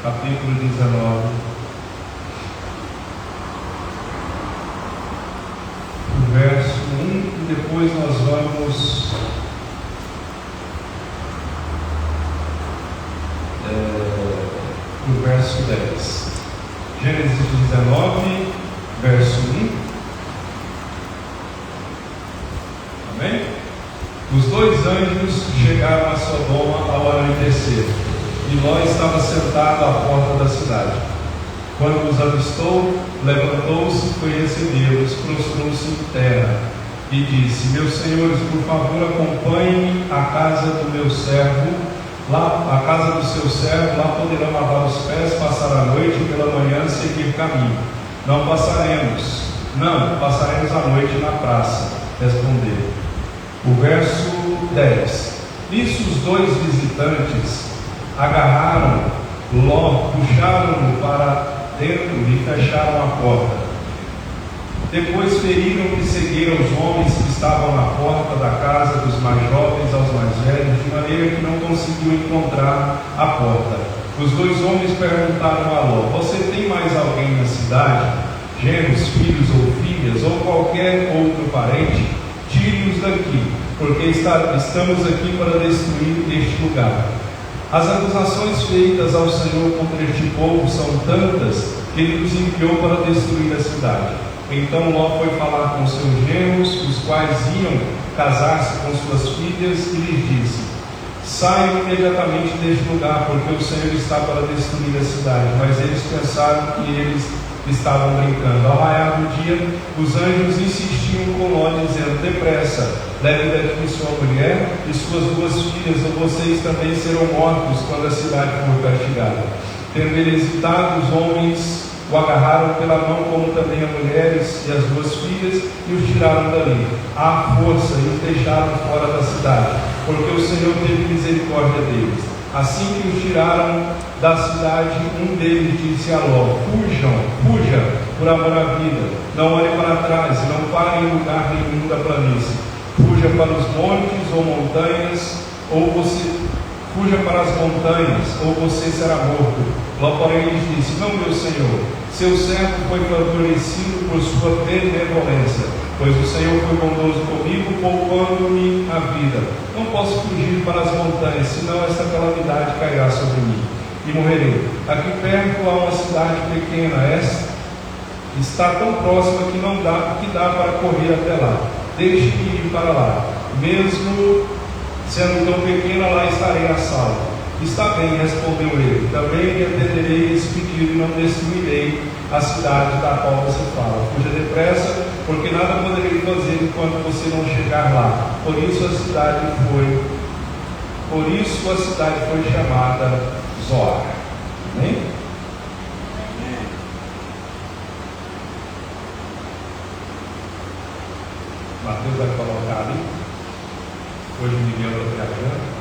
capítulo 19, o verso 1, e depois nós vamos no verso 10. Gênesis 19, verso 1. Amém? Os dois anjos chegaram a Sodoma ao anoitecer, e Ló estava sentado à porta da cidade. Quando os avistou, levantou-se, foi recebê-los, prostrou-se em terra e disse: meus senhores, por favor, acompanhem-me à casa do meu servo. Lá, a casa do seu servo, lá poderão lavar os pés, passar a noite e pela manhã seguir caminho. Não, passaremos a noite na praça, respondeu. O verso 10. Nisso os dois visitantes agarraram Ló, puxaram-no para dentro e fecharam a porta. Depois feriram e seguiram os homens que estavam na porta da casa, dos mais jovens aos mais velhos, de maneira que não conseguiu encontrar a porta. Os dois homens perguntaram a Ló: você tem mais alguém na cidade? Genros, filhos ou filhas, ou qualquer outro parente? Tire-os daqui, porque estamos aqui para destruir este lugar. As acusações feitas ao Senhor contra este povo são tantas que ele nos enviou para destruir a cidade. Então Ló foi falar com seus genros, os quais iam casar-se com suas filhas, e lhes disse: saiam imediatamente deste lugar, porque o Senhor está para destruir a cidade. Mas eles pensaram que eles estavam brincando. Ao raiar do dia, os anjos insistiam com Ló, dizendo: depressa, leve daqui sua mulher e suas duas filhas, ou vocês também serão mortos quando a cidade for castigada. Tendo ele hesitado, os homens o agarraram pela mão, como também as mulheres e as duas filhas, e os tiraram dali à força e os deixaram fora da cidade, porque o Senhor teve misericórdia deles. Assim que os tiraram da cidade, um deles disse a Ló: fuja por amor à vida, não olhe para trás, e não pare em lugar nenhum da planície. Fuja para os montes ou montanhas, fuja para as montanhas, ou você será morto. Ló, porém, lhes disse: não, meu senhor, seu servo foi favorecido por sua benevolência, pois o Senhor foi bondoso comigo, poupando-me a vida. Não posso fugir para as montanhas, senão esta calamidade cairá sobre mim e morrerei. Aqui perto há uma cidade pequena, esta está tão próxima que não dá para correr até lá. Deixe-me ir para lá, mesmo sendo tão pequena, lá estarei a salvo. Está bem, respondeu ele, também lhe atenderei esse pedido e não destruirei a cidade da qual você fala. Fuja depressa, porque nada poderei fazer enquanto você não chegar lá. Por isso a cidade foi chamada Zoar. Amém? Mateus vai colocar ali. Hoje o Miguel está viajando.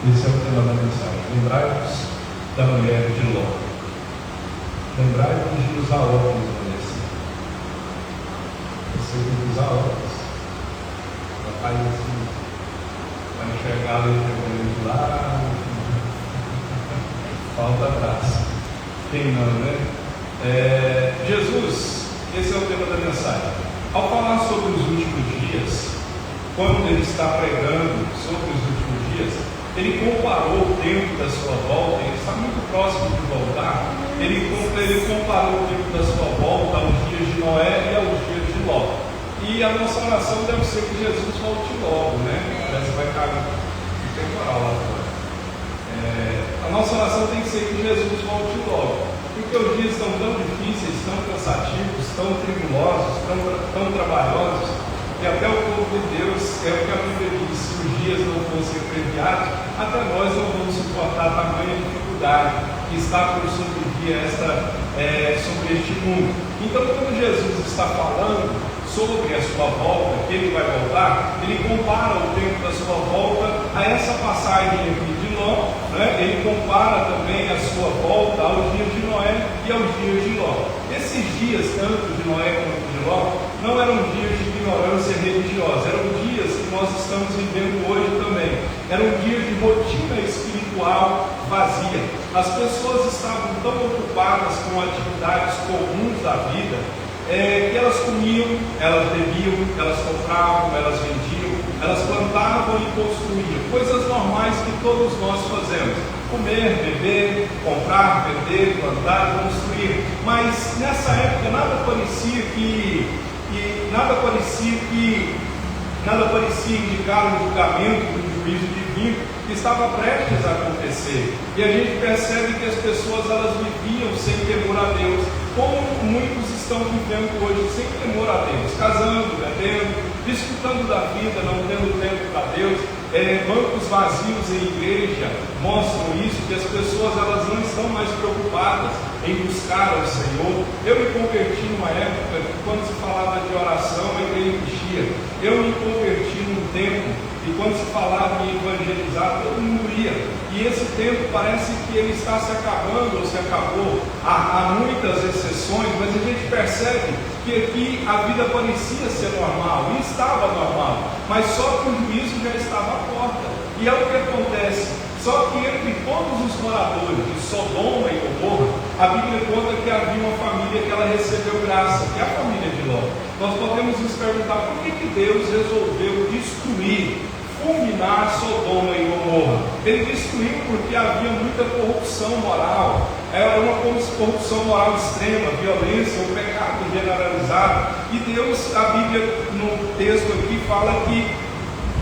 Esse é o tema da mensagem. Lembrai-vos da mulher de Ló. Lembrai-vos de usar óculos, Vanessa. Você tem que usar óculos. Ela faz assim, vai enxergar a letra de lá, falta atrás. Quem não, né? Jesus, esse é o tema da mensagem. Ao falar sobre os últimos dias, quando ele está pregando sobre os últimos dias, ele comparou o tempo da sua volta. Ele está muito próximo de voltar. Ele comparou o tempo da sua volta aos dias de Noé e aos dias de Ló. E a nossa oração deve ser que Jesus volte logo, né? Essa vai cair no temporal lá fora. A nossa oração tem que ser que Jesus volte logo, porque os dias estão tão difíceis, tão cansativos, tão tribulosos, tão trabalhosos, que até o povo de Deus, é o que a Bíblia diz: se os dias não fossem abreviados, até nós não vamos suportar a tamanha dificuldade que está por sobrevir sobre este mundo. Então, quando Jesus está falando sobre a sua volta, que ele vai voltar, ele compara o tempo da sua volta a essa passagem aqui de Ló, né, ele compara também a sua volta aos dias de Noé e aos dias de Ló. Esses dias, tanto de Noé quanto de Ló, não eram dias de ignorância religiosa, eram dias que nós estamos vivendo hoje também. Eram dias de rotina espiritual vazia. As pessoas estavam tão ocupadas com atividades comuns da vida, que elas comiam, elas bebiam, elas compravam, elas vendiam, elas plantavam e construíam, coisas normais que todos nós fazemos: comer, beber, comprar, vender, plantar, construir. Mas nessa época nada parecia indicar um julgamento, um juízo divino que estava prestes a acontecer. E a gente percebe que as pessoas, elas viviam sem temor a Deus, como muitos estão vivendo hoje, sem temor a Deus, casando, bebendo, desfrutando da vida, não tendo tempo para Deus. Bancos vazios em igreja mostram isso, que as pessoas, elas não estão mais preocupadas em buscar ao Senhor. Eu me converti numa época que, quando se falava de oração, a igreja enchia. Eu me converti num tempo e, quando se falava em evangelizar, todo mundo ia. E esse tempo parece que ele está se acabando, ou se acabou. Há muitas exceções, mas a gente percebe que aqui a vida parecia ser normal, e estava normal, mas só que o juízo já estava à porta. E é o que acontece. Só que entre todos os moradores de Sodoma e Gomorra, a Bíblia conta que havia uma família que ela recebeu graça, que é a família de Ló. Nós podemos nos perguntar por que Deus resolveu destruir, fulminar Sodoma e Gomorra. Ele destruiu porque havia muita corrupção moral. Era uma corrupção moral extrema, violência, um pecado generalizado. E Deus, a Bíblia no texto aqui fala que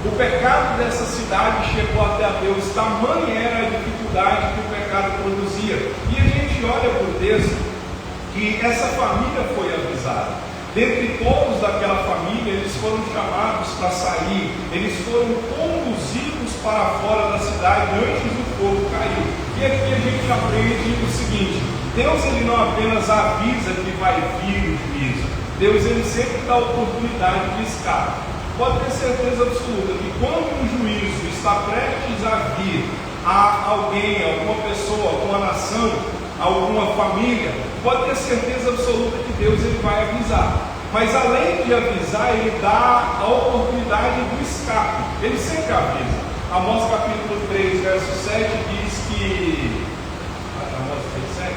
o pecado dessa cidade chegou até a Deus, tamanha era a dificuldade que o pecado produzia. E a gente olha para o texto que essa família foi avisada. Dentre todos daquela família, eles foram chamados para sair, eles foram conduzidos para fora da cidade antes do fogo cair. E aqui a gente aprende o seguinte: Deus, ele não apenas avisa que vai vir o juízo, Deus, ele sempre dá oportunidade de escape. Pode ter certeza absoluta que quando um juízo está prestes a vir a alguém, a alguma pessoa, a alguma nação, a alguma família, pode ter certeza absoluta que Deus, ele vai avisar. Mas além de avisar, ele dá a oportunidade do escape. Ele sempre avisa. Amós capítulo 3, verso 7 diz que Amós 3,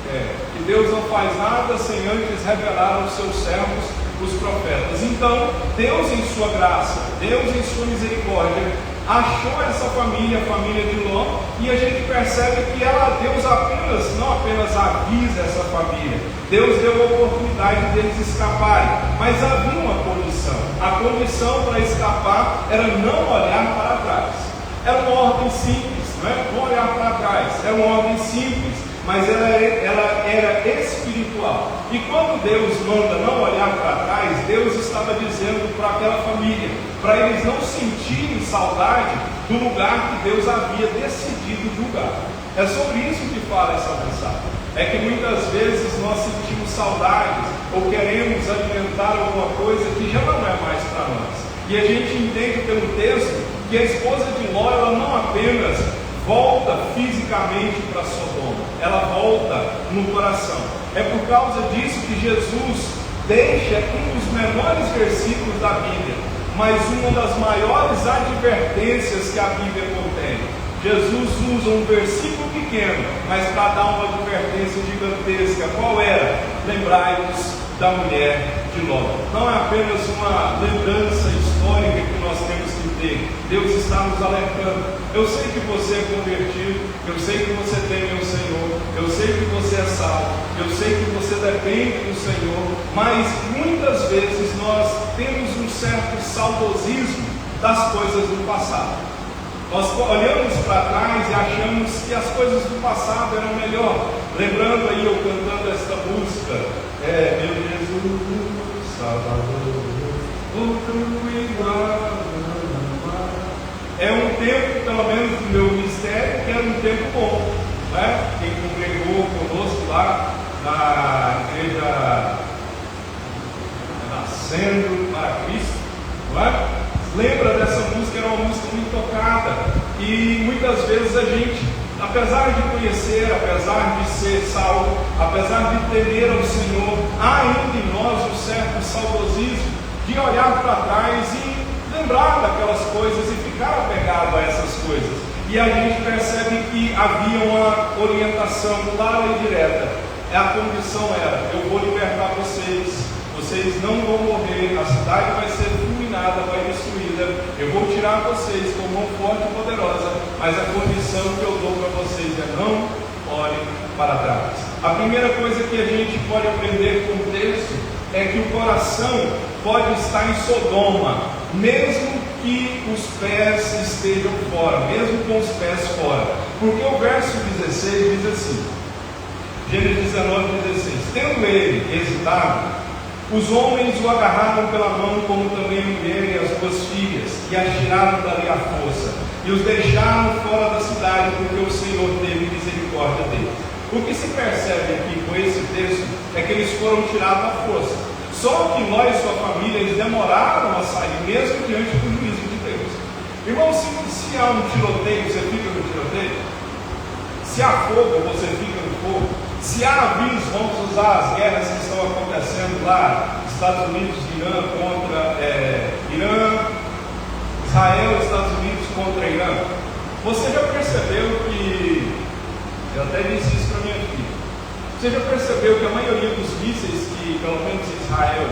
7? Que Deus não faz nada sem antes revelar aos seus servos, os profetas. Então, Deus, em sua graça, Deus, em sua misericórdia, achou essa família, a família de Ló, e a gente percebe que Deus não apenas avisa essa família, Deus deu a oportunidade deles escaparem, mas havia uma condição. A condição para escapar era não olhar para trás. Era uma ordem simples, não é? Não olhar para trás, era uma ordem simples, mas ela era espiritual. E quando Deus manda não olhar para trás, Deus estava dizendo para aquela família, para eles não sentirem saudade do lugar que Deus havia decidido julgar. É sobre isso que fala essa mensagem. É que muitas vezes nós sentimos saudades ou queremos alimentar alguma coisa que já não é mais para nós. E a gente entende pelo texto que a esposa de Ló, ela não apenas volta fisicamente para Sodoma, ela volta no coração. É por causa disso que Jesus deixa um dos menores versículos da Bíblia, mas uma das maiores advertências que a Bíblia contém. Jesus usa um versículo pequeno, mas para dar uma advertência gigantesca. Qual era? Lembrai-vos da mulher de Ló. Não é apenas uma lembrança histórica que nós temos que ter. Deus está nos alertando. Eu sei que você é convertido, eu sei que você teme o Senhor, eu sei que você é salvo, eu sei que você depende do Senhor, mas muitas vezes nós temos um certo saudosismo das coisas do passado. Nós olhamos para trás e achamos que as coisas do passado eram melhor. Lembrando aí eu cantando esta música, meu Jesus, Salvador, outro igual. É um tempo, pelo menos do meu ministério, que era um tempo bom, né? Quem congregou conosco lá na igreja Nascendo para Cristo, não é? Lembra dessa música? Era uma música muito tocada, e E muitas vezes a gente, apesar de conhecer, apesar de ser salvo, apesar de temer ao Senhor, há ainda em nós um certo saudosismo de olhar para trás e lembrar daquelas coisas e ficar apegado a essas coisas. E a gente percebe que havia uma orientação clara e direta. A condição era: eu vou libertar vocês, vocês não vão morrer, a cidade vai ser fulminada, vai destruída, eu vou tirar vocês com mão forte e poderosa, mas a condição que eu dou para vocês é: não olhem para trás. A primeira coisa que a gente pode aprender com o texto é que o coração pode estar em Sodoma, mesmo que os pés estejam fora, mesmo com os pés fora, porque o verso 16 diz assim, Gênesis 19:16: tendo ele hesitado, os homens o agarraram pela mão, como também a mulher e as duas filhas, e as tiraram dali à força, e os deixaram fora da cidade, porque o Senhor teve misericórdia deles. O que se percebe aqui com esse texto é que eles foram tirados à força. Só que Ló e sua família, eles demoraram a sair, mesmo diante do juízo de Deus. Irmão, se há um tiroteio, você fica no tiroteio? Se há fogo, você fica no fogo? Se há aviso, vamos usar as guerras que estão acontecendo lá, Estados Unidos, Irã contra Israel, Estados Unidos contra Irã. Você já percebeu que, eu até disse isso para minha filha, você já percebeu que a maioria dos mísseis que, pelo menos Israel,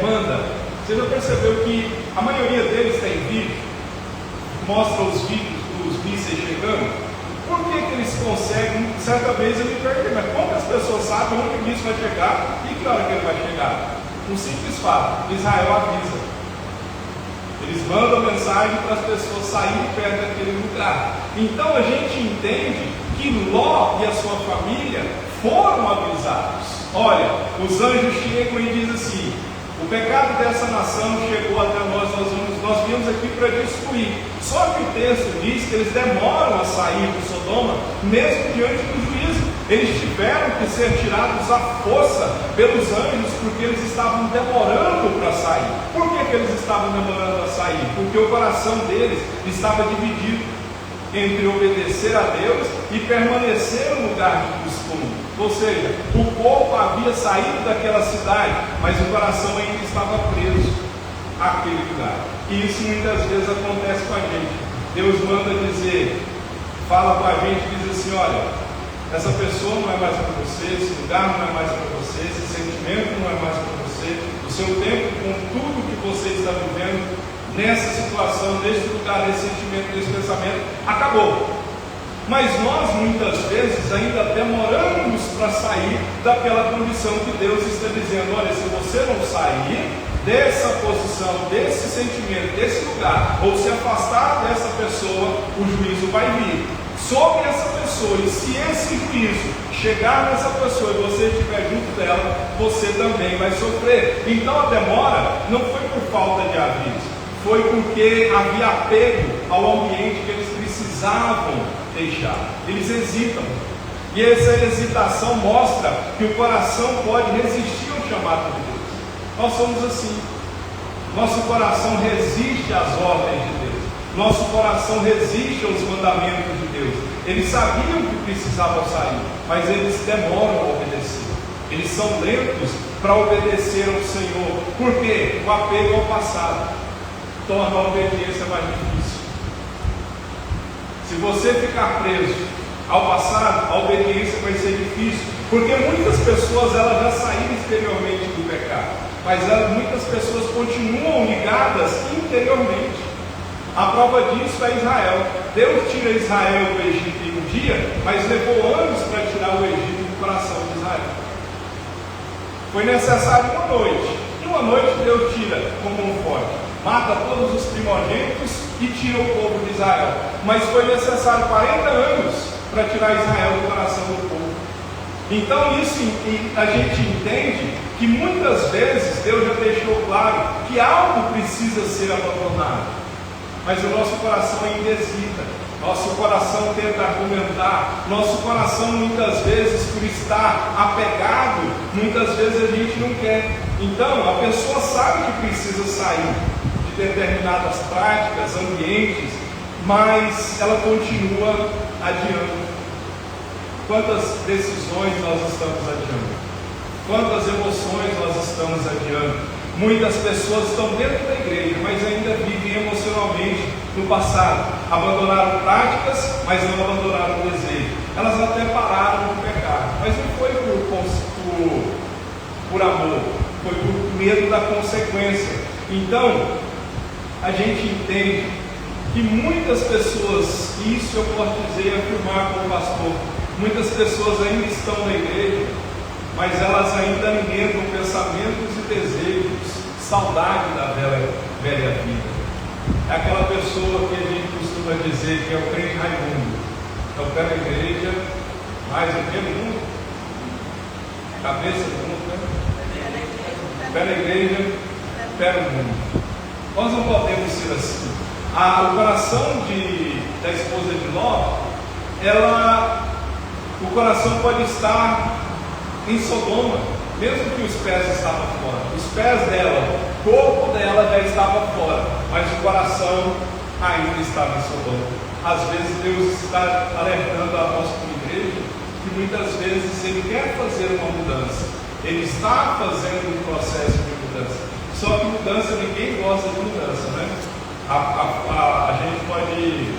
manda, você já percebeu que a maioria deles tem vídeo, mostra os vídeos dos mísseis chegando? Por que eles conseguem? Certa vez eu me perguntei, mas quantas pessoas sabem onde o míssil vai chegar e que hora que ele vai chegar? Um simples fato: Israel avisa. Eles mandam mensagem para as pessoas saírem perto daquele lugar. Então a gente entende que Ló e a sua família foram avisados. Olha, os anjos chegam e dizem assim: o pecado dessa nação chegou até nós, nós viemos aqui para destruir. Só que o texto diz que eles demoram a sair de Sodoma, mesmo diante do juízo. Eles tiveram que ser tirados à força pelos anjos, porque eles estavam demorando para sair. Por que eles estavam demorando a sair? Porque o coração deles estava dividido entre obedecer a Deus e permanecer no lugar de costume. Ou seja, o povo havia saído daquela cidade, mas o coração ainda estava preso àquele lugar. E isso muitas vezes acontece com a gente. Deus manda dizer, fala com a gente, diz assim: olha, essa pessoa não é mais para você, esse lugar não é mais para você, esse sentimento não é mais para você, o seu tempo com tudo que você está vivendo nessa situação, nesse lugar, nesse sentimento, nesse pensamento, acabou. Mas nós muitas vezes ainda demoramos para sair daquela condição que Deus está dizendo: olha, se você não sair dessa posição, desse sentimento, desse lugar, ou se afastar dessa pessoa, o juízo vai vir sobre essa pessoa. E se esse juízo chegar nessa pessoa e você estiver junto dela, você também vai sofrer. Então a demora não foi por falta de aviso, foi porque havia apego ao ambiente que eles precisavam deixar. Eles hesitam, e essa hesitação mostra que o coração pode resistir ao chamado de Deus. Nós somos assim, nosso coração resiste às ordens de Deus, nosso coração resiste aos mandamentos de Deus. Eles sabiam que precisavam sair, mas eles demoram a obedecer, eles são lentos para obedecer ao Senhor. Por quê? O apego ao passado torna a obediência mais difícil. Se você ficar preso ao passado, a obediência vai ser difícil, porque muitas pessoas elas já saíram exteriormente do pecado, mas muitas pessoas continuam ligadas interiormente. A prova disso é Israel. Deus tira Israel do Egito em um dia, mas levou anos para tirar o Egito do coração de Israel. Foi necessário uma noite, e uma noite Deus tira com mão forte, mata todos os primogênitos e tira o povo de Israel. Mas foi necessário 40 anos para tirar Israel do coração do povo. Então isso a gente entende que muitas vezes Deus já deixou claro que algo precisa ser abandonado, mas o nosso coração ainda hesita, nosso coração tenta argumentar, nosso coração muitas vezes, por estar apegado, muitas vezes a gente não quer. Então a pessoa sabe que precisa sair de determinadas práticas, ambientes, mas ela continua adiando. Quantas decisões nós estamos adiando? Quantas emoções nós estamos adiando? Muitas pessoas estão dentro da igreja, mas ainda vivem emocionalmente no passado. Abandonaram práticas, mas não abandonaram o desejo. Elas até pararam de pecar, mas não foi por amor, foi por medo da consequência. Então, a gente entende que muitas pessoas, e isso eu posso dizer e afirmar como pastor, muitas pessoas ainda estão na igreja, mas elas ainda alimentam pensamentos e desejos, saudade da velha vida. É aquela pessoa que a gente costuma dizer que é o crente Raimundo. Então, pé na igreja, mais o que no mundo? Cabeça do mundo, né? Pé na igreja, pé no mundo. Nós não podemos ser assim. O coração da esposa de Ló, o coração pode estar em Sodoma, mesmo que os pés estavam fora. Os pés dela, o corpo dela já estava fora, mas o coração ainda estava em Sodoma. Às vezes Deus está alertando a nós como igreja que muitas vezes Ele quer fazer uma mudança. Ele está fazendo um processo de mudança. Só que mudança, ninguém gosta de mudança, né? A gente pode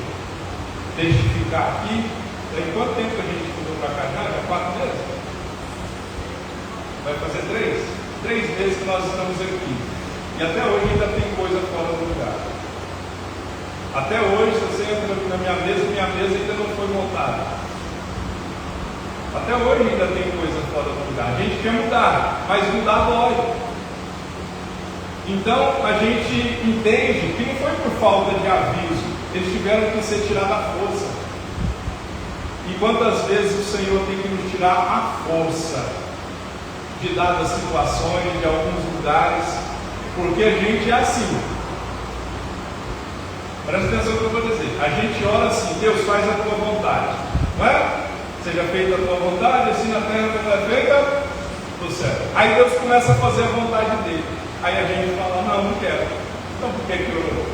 testificar aqui. Em quanto tempo que a gente mudou para cá? Já 4 meses? Vai fazer 3? 3 meses que nós estamos aqui. E até hoje ainda tem coisa fora do lugar. Até hoje, se você entra na minha mesa ainda não foi montada. Até hoje ainda tem coisa fora do lugar. A gente quer mudar, mas mudar dói. Então a gente entende que não foi por falta de aviso, eles tiveram que ser tirados à força. E quantas vezes o Senhor tem que nos tirar à força de dadas situações, de alguns lugares, porque a gente é assim. Presta atenção no que eu vou dizer. A gente ora assim: Deus, faz a tua vontade, não é? Seja feita a tua vontade, assim na terra como é feita no céu. Aí Deus começa a fazer a vontade dele. Aí a gente fala: não quero. Então por que eu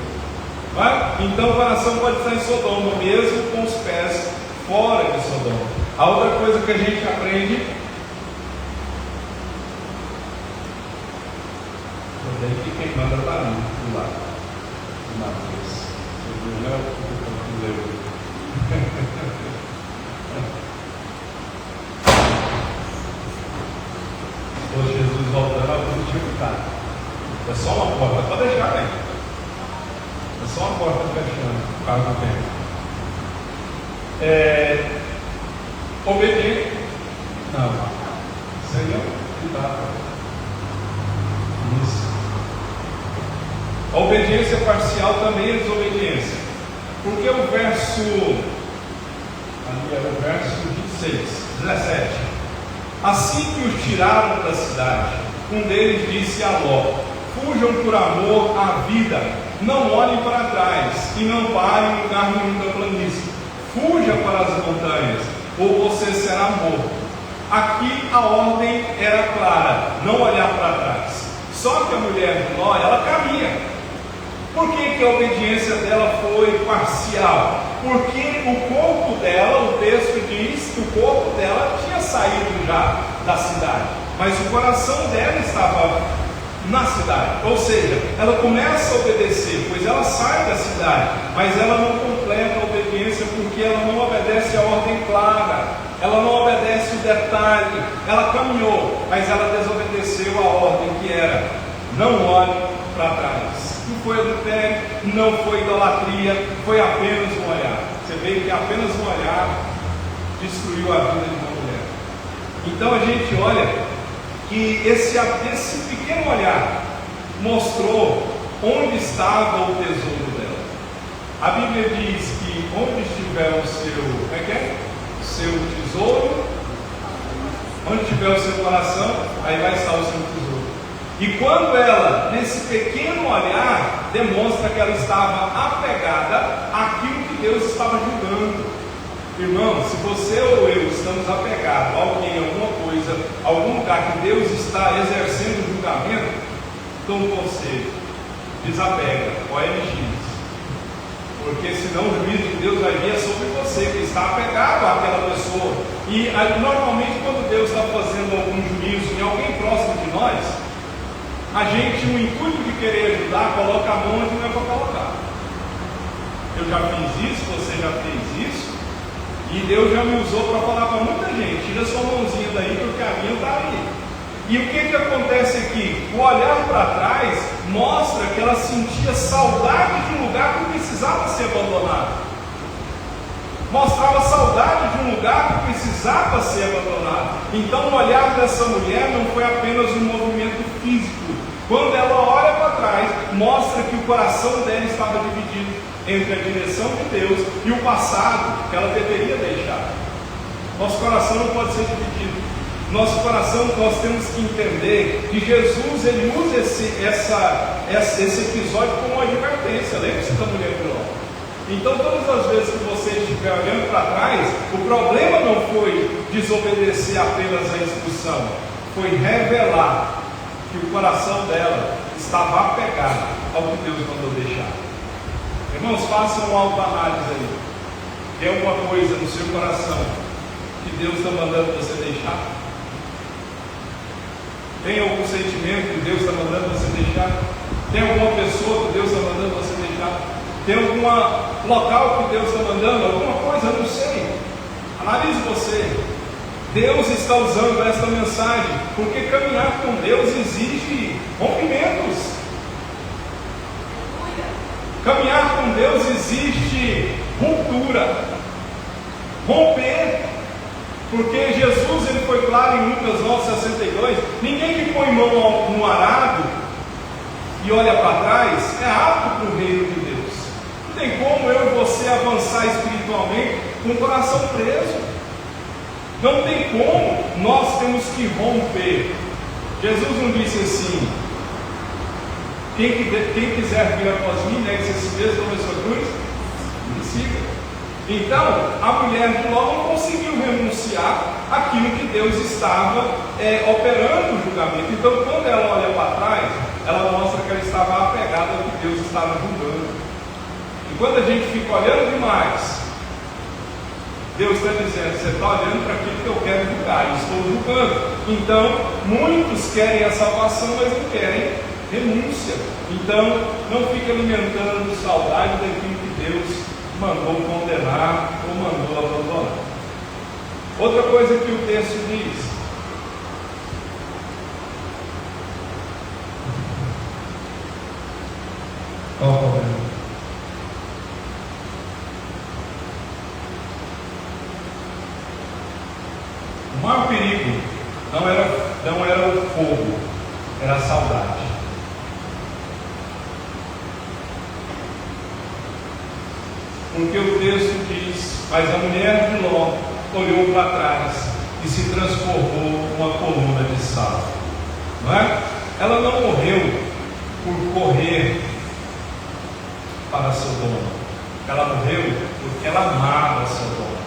não é? Então o coração pode estar em Sodoma, mesmo com os pés fora de Sodoma. A outra coisa que a gente aprende, que quem manda está ali, do lado de Mateus. Você viu, né? Ô Jesus voltando ao positivo. É só uma porta, pode deixar, né? É só uma porta fechando, por causa do tempo. Obediente. Não. Senhor, cuidado. Isso. A obediência parcial também é desobediência. Porque o verso, ali é o verso 17. Assim que os tiraram da cidade, um deles disse a Ló: fujam por amor à vida, não olhem para trás e não parem em lugar nenhum da planície. Fuja para as montanhas, ou você será morto. Aqui a ordem era clara: não olhar para trás. Só que a mulher de Ló, ela caminha. Por que a obediência dela foi parcial? Porque o corpo dela, o texto diz que o corpo dela tinha saído já da cidade, mas o coração dela estava na cidade. Ou seja, ela começa a obedecer, pois ela sai da cidade, mas ela não completa a obediência porque ela não obedece a ordem clara, ela não obedece o detalhe. Ela caminhou, mas ela desobedeceu a ordem que era: não olhe para trás. Não foi adultério, não foi idolatria, foi apenas um olhar. Você vê que apenas um olhar destruiu a vida de uma mulher. Então a gente olha que esse pequeno olhar mostrou onde estava o tesouro dela. A Bíblia diz que onde estiver o seu tesouro, onde estiver o seu coração, aí vai estar o seu tesouro. E quando ela, nesse pequeno olhar, demonstra que ela estava apegada àquilo que Deus estava julgando. Irmão, se você ou eu estamos apegados a alguém, alguma coisa, algum lugar que Deus está exercendo julgamento, dou um conselho: desapega, OLX. porque senão o juízo de Deus vai vir sobre você, que está apegado àquela pessoa. E normalmente quando Deus está fazendo algum juízo em alguém próximo de nós, a gente, no intuito de querer ajudar, coloca a mão onde não é para colocar. Eu já fiz isso, você já fez isso, e Deus já me usou para falar para muita gente: tira sua mãozinha daí, porque a minha está aí. E o que acontece aqui? O olhar para trás mostra que ela sentia saudade de um lugar que precisava ser abandonado. Mostrava saudade de um lugar que precisava ser abandonado. Então o olhar dessa mulher não foi apenas um movimento físico. Quando ela olha para trás, mostra que o coração dela estava dividido entre a direção de Deus e o passado que ela deveria deixar. Nosso coração não pode ser dividido. Nosso coração, nós temos que entender que Jesus, ele usa esse episódio como uma advertência. Lembre-se da mulher de Ló. Então, todas as vezes que você estiver olhando para trás, o problema não foi desobedecer apenas a instrução, foi revelar que o coração dela estava apegado ao que Deus mandou deixar. Irmãos, façam uma autoanálise aí. Tem alguma coisa no seu coração que Deus está mandando você deixar? Tem algum sentimento que Deus está mandando você deixar? Tem alguma pessoa que Deus está mandando você deixar? Tem algum local que Deus está mandando? Alguma coisa? Eu não sei. Analise você. Deus está usando esta mensagem, porque caminhar com Deus exige rompimentos. Caminhar com Deus exige ruptura. Romper. Porque Jesus, ele foi claro em Lucas 9:62, ninguém que põe mão no arado e olha para trás é apto para o reino de Deus. Não tem como eu e você avançar espiritualmente com o coração preso. Não tem como. Nós temos que romper. Jesus não disse assim: quem quiser vir após mim, negue-se a si mesmo, tome a sua cruz e me siga. Então, a mulher de Ló não conseguiu renunciar àquilo que Deus estava operando o julgamento. Então, quando ela olha para trás, ela mostra que ela estava apegada ao que Deus estava julgando. E quando a gente fica olhando demais, Deus está dizendo: você está olhando para aquilo que eu quero julgar, e estou julgando. Então, muitos querem a salvação, mas não querem renúncia. Então, não fique alimentando saudade daquilo que Deus mandou condenar ou mandou abandonar. Outra coisa que o texto diz: qual o problema? O maior perigo não era o fogo, era a saudade. Porque o texto diz: mas a mulher de Ló olhou para trás e se transformou numa coluna de sal. Não é? Ela não morreu por correr para Sodoma. Ela morreu porque ela amava Sodoma.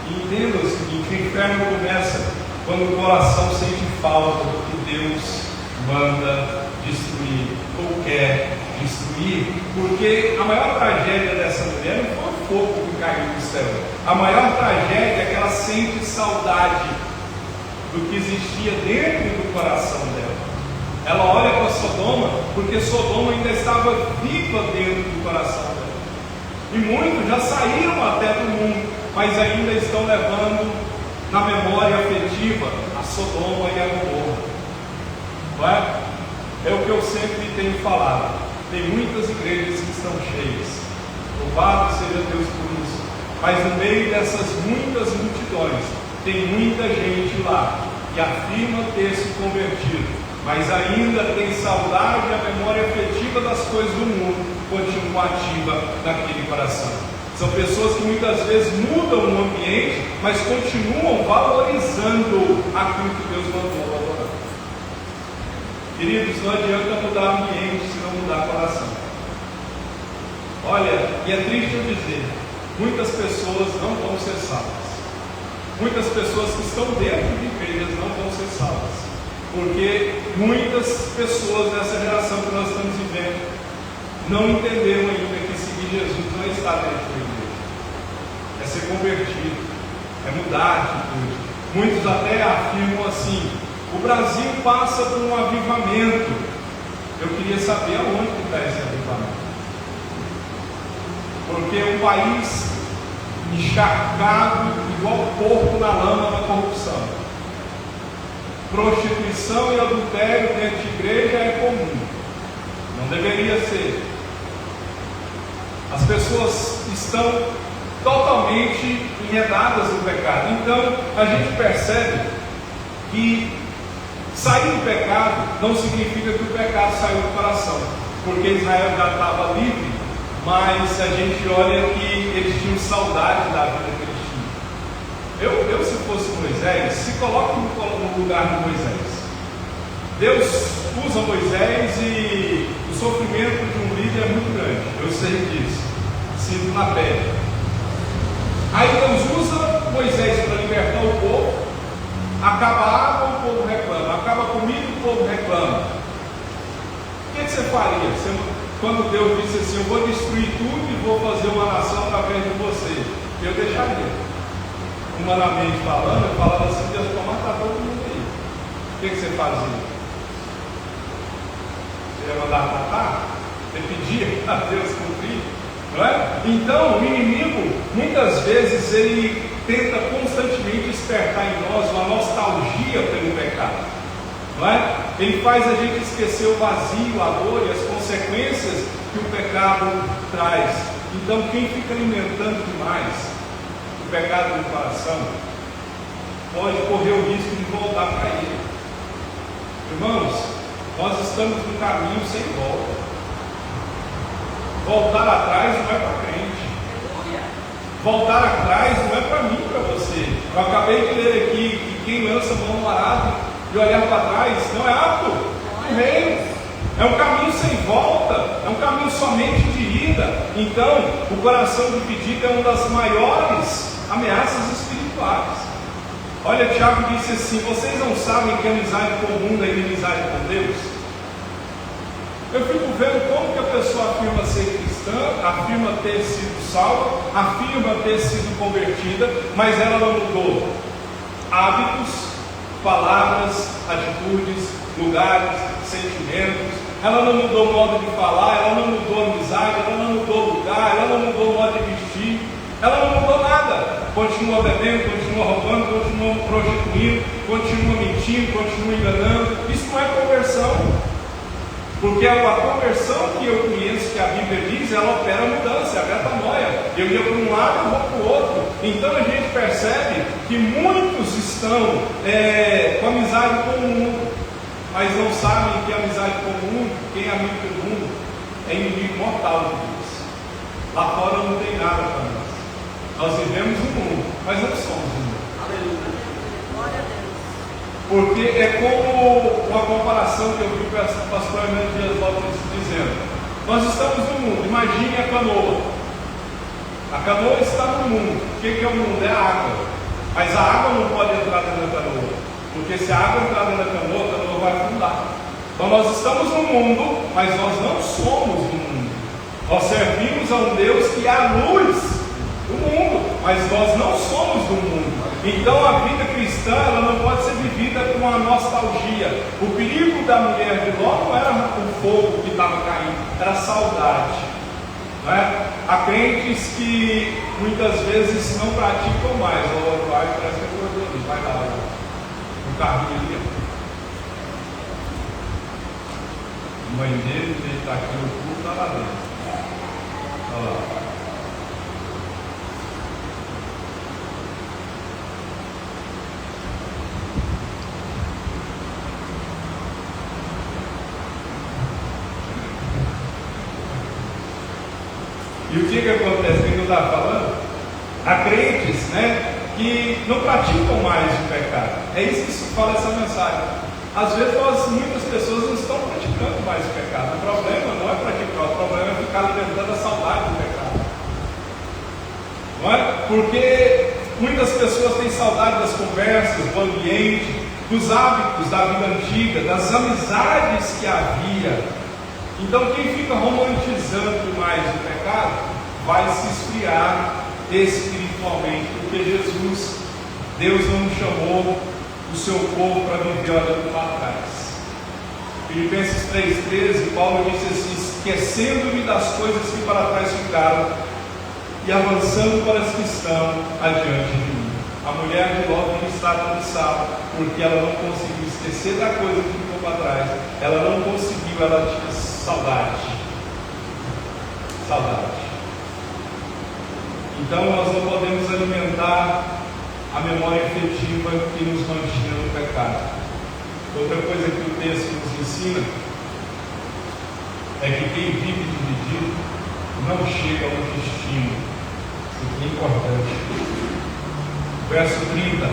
E entenda o seguinte: o inferno começa quando o coração sente falta do que Deus manda destruir ou quer destruir. Porque a maior tragédia dessa mulher não foi o fogo que caiu do céu. A maior tragédia é que ela sente saudade do que existia dentro do coração dela. Ela olha para Sodoma porque Sodoma ainda estava viva dentro do coração dela. E muitos já saíram até do mundo, mas ainda estão levando na memória afetiva a Sodoma e a Gomorra. Não é? É o que eu sempre tenho falado. Tem muitas igrejas que estão cheias. Louvado seja Deus por isso. Mas no meio dessas muitas multidões, tem muita gente lá que afirma ter se convertido, mas ainda tem saudade e a memória afetiva das coisas do mundo continua ativa naquele coração. São pessoas que muitas vezes mudam o ambiente, mas continuam valorizando aquilo que Deus mandou valorar. Queridos, não adianta mudar o ambiente se não mudar o coração. Olha, e é triste eu dizer, muitas pessoas não vão ser salvas. Muitas pessoas que estão dentro de igrejas não vão ser salvas. Porque muitas pessoas nessa geração que nós estamos vivendo não entenderam ainda que esse seguir Jesus não é estar dentro da igreja, é ser convertido, é mudar de atitude. Muitos até afirmam assim: o Brasil passa por um avivamento. Eu queria saber aonde está esse avivamento, porque é um país encharcado igual porco na lama da corrupção. Prostituição e adultério dentro de igreja é comum, não deveria ser. As pessoas estão totalmente enredadas no pecado. Então a gente percebe que sair do pecado não significa que o pecado saiu do coração, porque Israel já estava livre, mas a gente olha que eles tinham saudade da vida que eles tinham. Eu se fosse Moisés, se coloque no lugar de Moisés. Deus usa Moisés e o sofrimento de um líder é muito grande, eu sei disso, sinto na pele. Aí Deus usa Moisés para libertar o povo, acaba a água, o povo reclama, acaba a comida, o povo reclama. O que você faria? Quando Deus disse assim: eu vou destruir tudo e vou fazer uma nação através de você, eu deixaria. Humanamente falando, eu falava assim: Deus, vai matar todo mundo aí. O que você fazia? Você ia mandar matar? Você pedia a Deus cumprir? Não é? Então o inimigo, muitas vezes, ele tenta constantemente despertar em nós uma nostalgia pelo pecado, não é? Ele faz a gente esquecer o vazio, a dor e as consequências que o pecado traz. Então quem fica alimentando demais o pecado no coração pode correr o risco de voltar para ele. Irmãos, nós estamos num caminho sem volta. Voltar atrás não é para crente. Voltar atrás não é para mim e para você. Eu acabei de ler aqui que quem lança mão no arado e olhar para trás não é apto no reino. É um caminho sem volta, é um caminho somente de ida. Então, o coração dividido é uma das maiores ameaças espirituais. Olha, Tiago disse assim: vocês não sabem que a amizade comum é inimizade com Deus? Eu fico vendo como que a pessoa afirma ser cristã, afirma ter sido salva, afirma ter sido convertida, mas ela não mudou hábitos, palavras, atitudes, lugares, sentimentos. Ela não mudou o modo de falar, ela não mudou a amizade, ela não mudou o lugar, ela não mudou o modo de vestir, ela não mudou nada. Continua bebendo, continua roubando, continua prostituindo, continua mentindo, continua enganando. Isso não é conversão. Porque a conversão que eu conheço, que a Bíblia diz, ela opera mudança, é a metanoia. Eu ia para um lado e vou para o outro. Então a gente percebe que muitos estão com amizade com o mundo, mas não sabem que a amizade com o mundo, quem é amigo do mundo, é inimigo mortal de Deus. Lá fora não tem nada para nós. Nós vivemos no mundo, mas não somos o mundo. Aleluia. Glória a Deus. Porque é como uma comparação que eu vi com o pastor Hernando Dias Lopes dizendo: nós estamos no mundo, imagine a canoa. A canoa está no mundo. O que é o mundo? É a água. Mas a água não pode entrar dentro da canoa, porque se a água entrar dentro da canoa vai afundar. Então nós estamos no mundo, mas nós não somos do mundo. Nós servimos a um Deus que é a luz do mundo, mas nós não somos do mundo. Então a vida cristã, ela não pode ser vivida com a nostalgia. O perigo da mulher de Ló não era o fogo que estava caindo, era a saudade, não é? Há crentes que muitas vezes não praticam mais. O pai parece que acordou ali, vai lá no carrinho ali. A mãe dele, ele está aqui no culto, está lá dentro. Olha lá. E o que acontece? O que eu estava falando? Há crentes, né, que não praticam mais o pecado. É isso que fala essa mensagem. Às vezes muitas pessoas não estão praticando mais o pecado. O problema não é praticar, o problema é ficar alimentando a saudade do pecado. Não é? Porque muitas pessoas têm saudade das conversas, do ambiente, dos hábitos da vida antiga, das amizades que havia. Então quem fica romantizando demais o pecado vai se esfriar espiritualmente, porque Deus não chamou o seu povo para viver olhando para trás. Filipenses 3,13, Paulo disse assim: esquecendo-me das coisas que para trás ficaram e avançando para as que estão adiante de mim. A mulher de Ló não está cansada, porque ela não conseguiu esquecer da coisa que ficou para trás. Ela não conseguiu, ela tinha saudade. Então nós não podemos alimentar a memória afetiva que nos mantinha no pecado. Outra coisa que o texto nos ensina é que quem vive dividido não chega ao destino. Isso aqui é importante. Verso 30: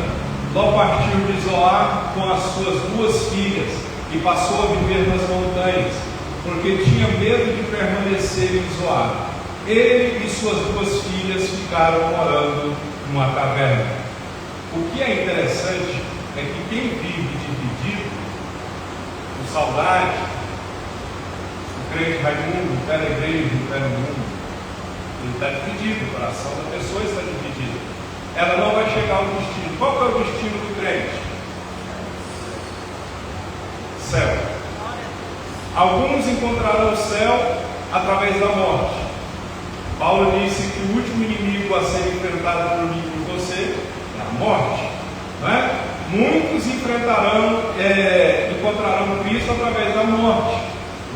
Ló partiu de Zoar com as suas 2 filhas e passou a viver nas montanhas, porque tinha medo de permanecer em Zoar. Ele e suas 2 filhas ficaram morando numa caverna. O que é interessante é que quem vive dividido, com saudade, o crente Raimundo, o pé da igreja, o pé no mundo, ele está dividido, o coração da pessoa está dividido. Ela não vai chegar ao destino. Qual é o destino do crente? Céu. Alguns encontrarão o céu através da morte. Paulo disse que o último inimigo a ser enfrentado por mim e por você é a morte, não é? Muitos encontrarão Cristo através da morte,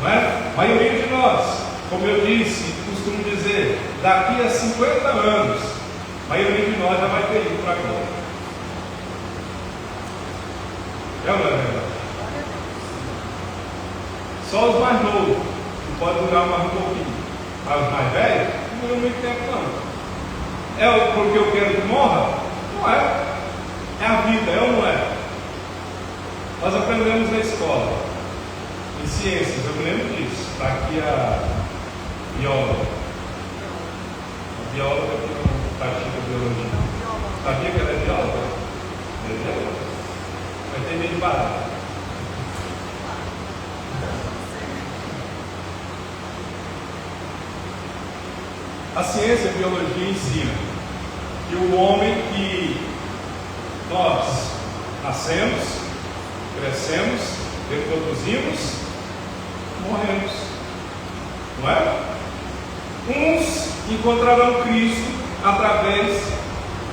não é? A maioria de nós, como eu disse, costumo dizer, daqui a 50 anos, a maioria de nós já vai ter ido para a glória. É ou não é verdade? Só os mais novos, que podem durar mais um pouquinho, mas os mais velhos, não duram muito tempo não. É porque eu quero que morra? Não é. É a vida, é ou não é? Nós aprendemos na escola, em ciências, eu me lembro disso. Está aqui a bióloga. A bióloga que não pratica biologia. Sabia que ela é bióloga? É bióloga. Vai ter meio de barato. A ciência, a biologia ensina que o homem que nós nascemos, crescemos, reproduzimos, morremos, não é? Uns encontrarão Cristo através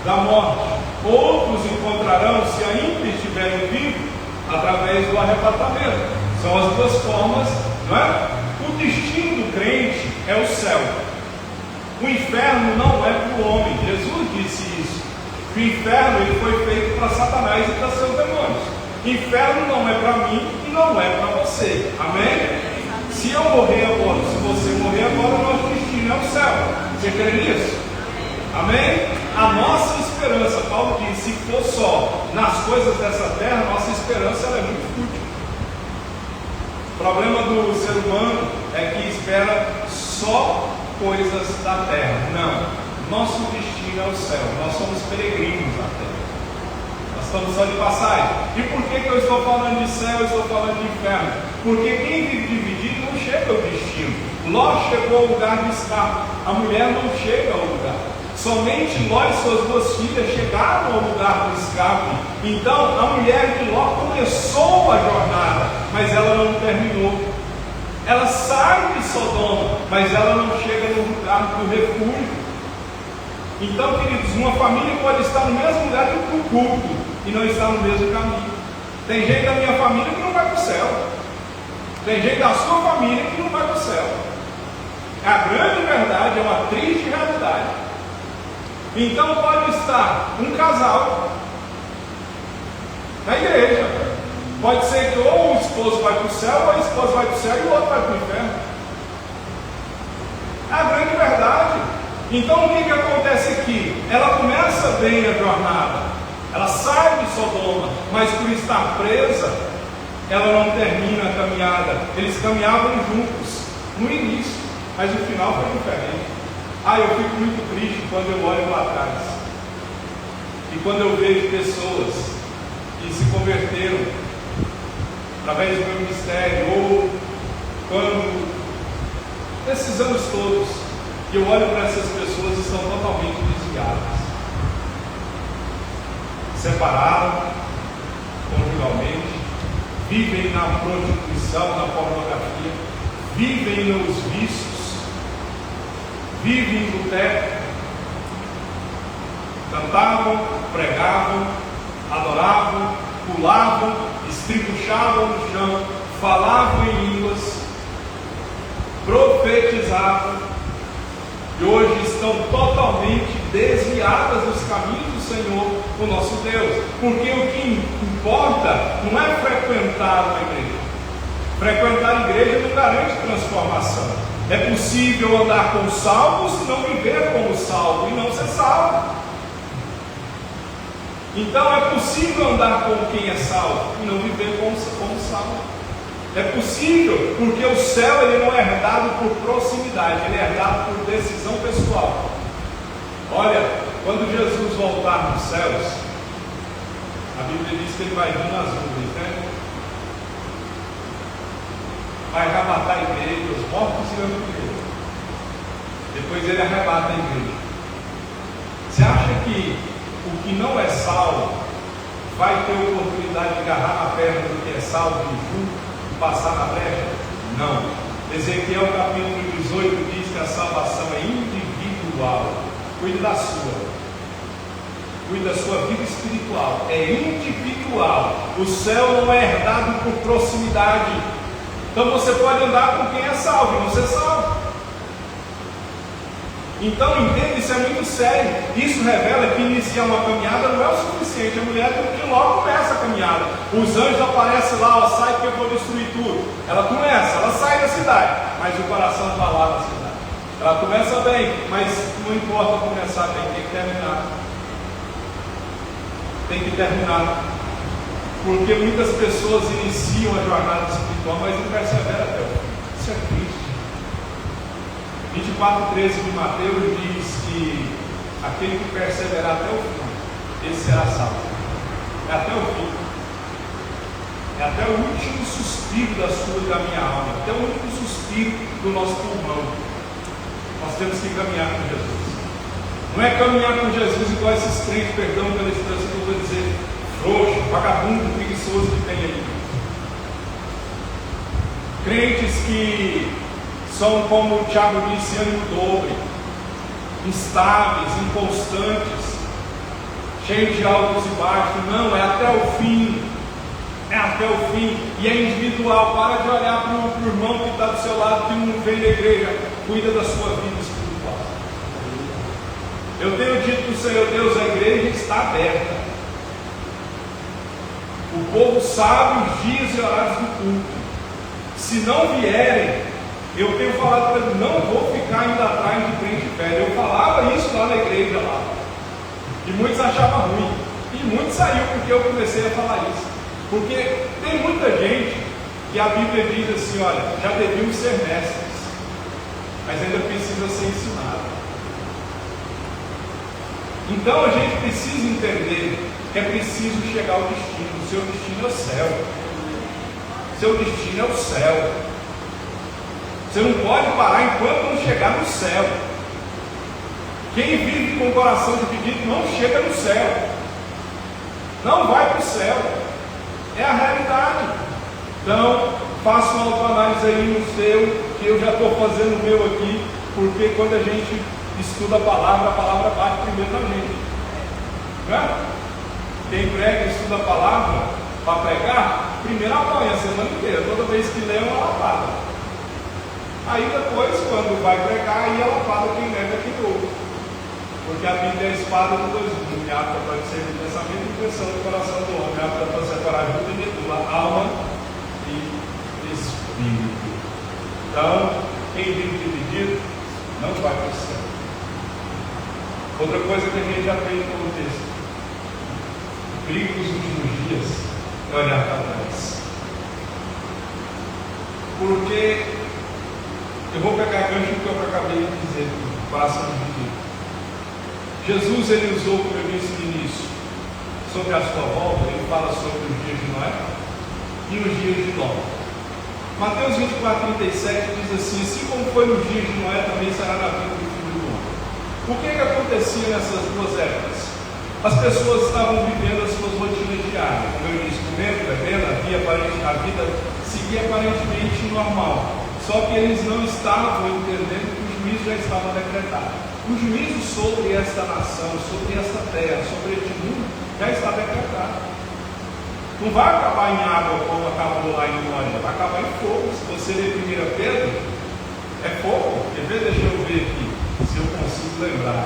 da morte, outros encontrarão, se ainda estiverem vivos, através do arrebatamento. São as 2 formas, não é? O destino do crente é o céu. O inferno não é para o homem. Jesus disse isso. O inferno ele foi feito para Satanás e para seus demônios. Inferno não é para mim e não é para você. Amém? Se eu morrer agora, se você morrer agora, o nosso destino é o céu. Você crê nisso? Amém? A nossa esperança, Paulo diz, se for só nas coisas dessa terra, nossa esperança ela é muito fútil. O problema do ser humano é que espera só coisas da terra. Não. Nosso destino é o céu. Nós somos peregrinos na terra. Nós estamos só de passagem. E por que eu estou falando de céu e estou falando de inferno? Porque quem vive dividido não chega ao destino. Ló chegou ao lugar de escape. A mulher não chega ao lugar. Somente Ló e suas 2 filhas chegaram ao lugar do escape. Então a mulher de Ló começou a jornada, mas ela não terminou. Ela sai de Sodoma, mas ela não chega no lugar do refúgio. Então, queridos, uma família pode estar no mesmo lugar do culto e não estar no mesmo caminho. Tem gente da minha família que não vai para o céu. Tem gente da sua família que não vai para o céu. A grande verdade é uma triste realidade. Então pode estar um casal na igreja. Pode ser que ou o esposo vai para o céu, ou a esposa vai para o céu e o outro vai para o inferno. É a grande verdade. Então o que acontece aqui? Ela começa bem a jornada, ela sai de Sodoma, mas por estar presa, ela não termina a caminhada. Eles caminhavam juntos no início, mas o final foi diferente. Eu fico muito triste quando eu olho lá atrás e quando eu vejo pessoas que se converteram através do meu ministério, ou quando Nesses anos todos, que eu olho para essas pessoas, estão totalmente desviadas, separadas conjugalmente, vivem na prostituição, na pornografia, vivem nos vícios, vivem em boteco, cantavam, pregavam, adoravam, pulavam, estribuchavam no chão, falavam em línguas, profetizavam, e hoje estão totalmente desviadas dos caminhos do Senhor, o nosso Deus. Porque o que importa não é frequentar uma igreja. Frequentar a igreja não garante transformação. É possível andar com salvos e não viver como salvo, e não ser salvo. Então é possível andar com quem é salvo e não viver como salvo. É possível, porque o céu ele não é herdado por proximidade, ele é herdado por decisão pessoal. Olha, quando Jesus voltar nos céus, a Bíblia diz que ele vai vir nas nuvens, né? Vai arrebatar a igreja, os mortos irão à igreja. Depois ele arrebata a igreja. Você acha que o que não é salvo vai ter oportunidade de agarrar na perna do que é salvo e passar na brecha? Não. Ezequiel capítulo 18 diz que a salvação é individual. Cuide da sua. Cuide da sua vida espiritual. É individual. O céu não é herdado por proximidade. Então você pode andar com quem é salvo e não ser salvo. Então entenda, isso é muito sério. Isso revela que iniciar uma caminhada não é o suficiente. A mulher tem que logo começa a caminhada. Os anjos aparecem lá, ó, sai que eu vou destruir tudo. Ela começa, ela sai da cidade, mas o coração está lá na cidade. Ela começa bem, mas não importa começar bem, tem que terminar. Tem que terminar. Porque muitas pessoas iniciam a jornada espiritual, mas não perseveram até o fim. Isso é triste. 24:13 de Mateus diz que aquele que perseverar até o fim, ele será salvo. É até o fim. É até o último suspiro da sua e da minha alma. Até o último suspiro do nosso pulmão. Nós temos que caminhar com Jesus. Não é caminhar com Jesus igual esses crentes, perdão pela expressão que eu vou dizer, frouxo, vagabundo, preguiçoso que tem aí. Crentes que são, como o Tiago disse, ânimo dobre, instáveis, inconstantes, cheios de altos e baixos. Não, é até o fim. É até o fim. E é individual. Para de olhar para o irmão que está do seu lado, que não vem da igreja. Cuida da sua vida espiritual. Eu tenho dito para o Senhor Deus, a igreja está aberta. O povo sabe os dias e horários do culto. Se não vierem, eu tenho falado para eles, não vou ficar indo atrás de crente velho. Eu falava isso lá na igreja lá. E muitos achavam ruim. E muitos saíram porque eu comecei a falar isso. Porque tem muita gente que a Bíblia diz assim, olha, já deviam ser mestres, mas ainda precisa ser ensinado. Então a gente precisa entender que é preciso chegar ao destino. O seu destino é o céu. Seu destino é o céu. Você não pode parar enquanto não chegar no céu. Quem vive com o coração dividido não chega no céu. Não vai para o céu. É a realidade. Então, faça uma autoanálise aí no seu, que eu já estou fazendo o meu aqui, porque quando a gente estuda a palavra bate primeiro na gente. Né? Quem prega e estuda a palavra para pregar, primeiro apanha a semana inteira. Toda vez que lê, é uma lapada. Aí depois, quando vai pregar, aí é lapada quem nega quem ouve. Porque a Bíblia é a espada de dois gumes, apta para discernir o pensamento e impressão do coração do homem, apta para separar junto e medula, alma e espírito. Então, quem vive dividido não vai para o céu. Outra coisa que a gente aprende com o texto: o perigo dos últimos dias é olhar para trás. Porque eu vou pegar gancho do que eu acabei de dizer, coração dividido. Jesus, ele usou, como eu disse no início, sobre a sua volta, ele fala sobre os dias de Noé e os dias de Ló. Mateus 24:37 diz assim como foi no dia de Noé, também será na vida do Filho do Homem. O que acontecia nessas duas épocas? As pessoas estavam vivendo as suas rotinas diárias, como eu disse, comendo, bebendo, a vida seguia aparentemente normal. Só que eles não estavam entendendo que o juízo já estava decretado. O juízo sobre esta nação, sobre esta terra, sobre este mundo, já está decretado. Não vai acabar em água como acabou lá em Moria, vai acabar em fogo. Se você ler 1 Pedro, é fogo. Quer ver? Deixa eu ver aqui, se eu consigo lembrar.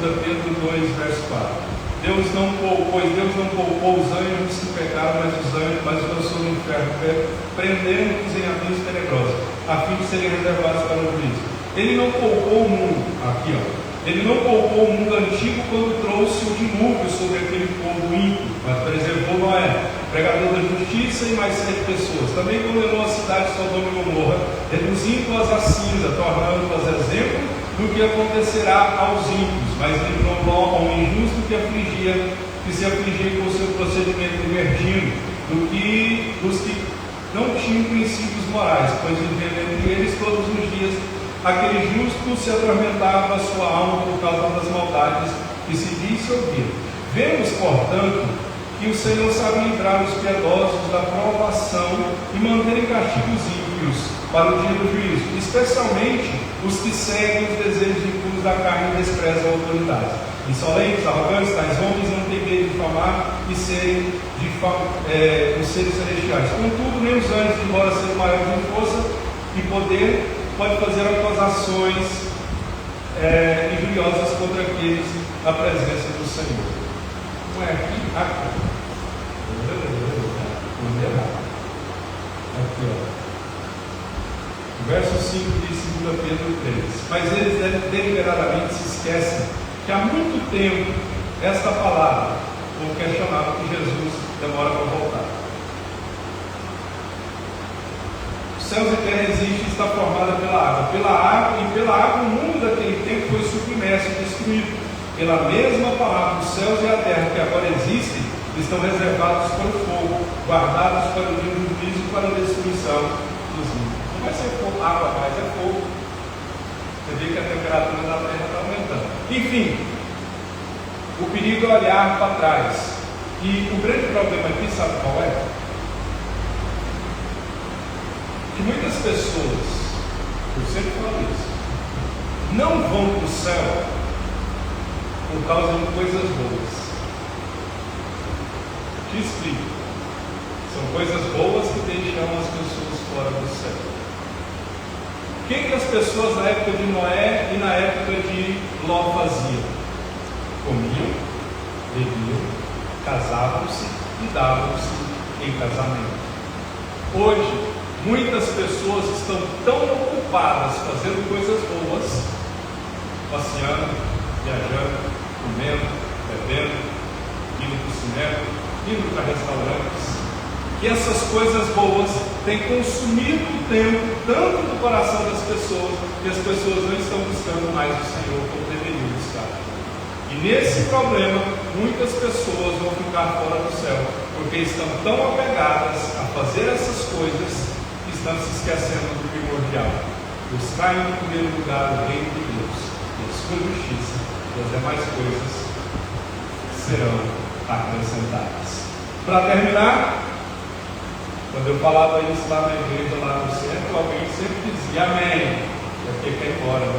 Pedro 2, verso 4. Deus não poupou os anjos que pecaram, mas os lançou no inferno, prendendo-os em abismos tenebrosos, a fim de serem reservados para o juízo. Ele não poupou o mundo, ele não poupou o mundo antigo quando trouxe o dilúvio sobre aquele povo ímpio, mas preservou Noé, pregador da justiça, e mais 7 pessoas. Também condenou a cidade de Sodoma e Gomorra, reduzindo-as a cinza, tornando-as exemplo do que acontecerá aos ímpios, mas livrou Ló, um injusto que se afligia com o seu procedimento libertino, dos que não tinham princípios morais, pois vivendo entre eles todos os dias, aquele justo se atormentava a sua alma por causa das maldades que se disse ouvir. Vemos, portanto, que o Senhor sabe livrar os piedosos da provação e manter em castigo os ímpios para o dia do juízo, especialmente os que seguem os desejos impuros da carne e desprezam a autoridade. Insolentes, arrogantes, tais homens não têm medo de difamar e serem os seres celestiais. Contudo, nem os anjos, embora sejam maiores em força e poder, pode fazer acusações injuriosas contra aqueles na presença do Senhor. Não é aqui? Aqui, ó. Verso 5 de 2 Pedro 3. Mas eles deliberadamente se esquecem que há muito tempo esta palavra, ou que é chamado que Jesus demora para voltar. Os céus e terra existem e está formada pela água. Pela água o mundo daquele tempo foi submerso e destruído. Pela mesma palavra, os céus e a terra que agora existem estão reservados para o fogo, guardados para o dia do juízo e para a destruição dos ímpios. Não vai ser água mais, é fogo. Você vê que a temperatura da terra está aumentando. Enfim, o perigo é olhar para trás. E o grande problema aqui, sabe qual é? Que muitas pessoas, eu sempre falo isso, não vão para o céu por causa de coisas boas. Te explico. São coisas boas que deixam as pessoas fora do céu. O que as pessoas na época de Noé e na época de Ló faziam? Comiam, bebiam, casavam-se e davam-se em casamento. Hoje, muitas pessoas estão tão ocupadas fazendo coisas boas, passeando, viajando, comendo, bebendo, indo para o cinema, indo para restaurantes, que essas coisas boas têm consumido o tempo tanto do coração das pessoas, que as pessoas não estão buscando mais o Senhor como deveriam buscar. E nesse problema, muitas pessoas vão ficar fora do céu, porque estão tão apegadas a fazer essas coisas, que estão se esquecendo do primordial. Buscar em primeiro lugar o reino de Deus, e a sua justiça, e as demais coisas serão acrescentadas. Para terminar, quando eu falava isso lá na igreja, lá no centro, alguém sempre dizia amém. É porque quer ir embora, né?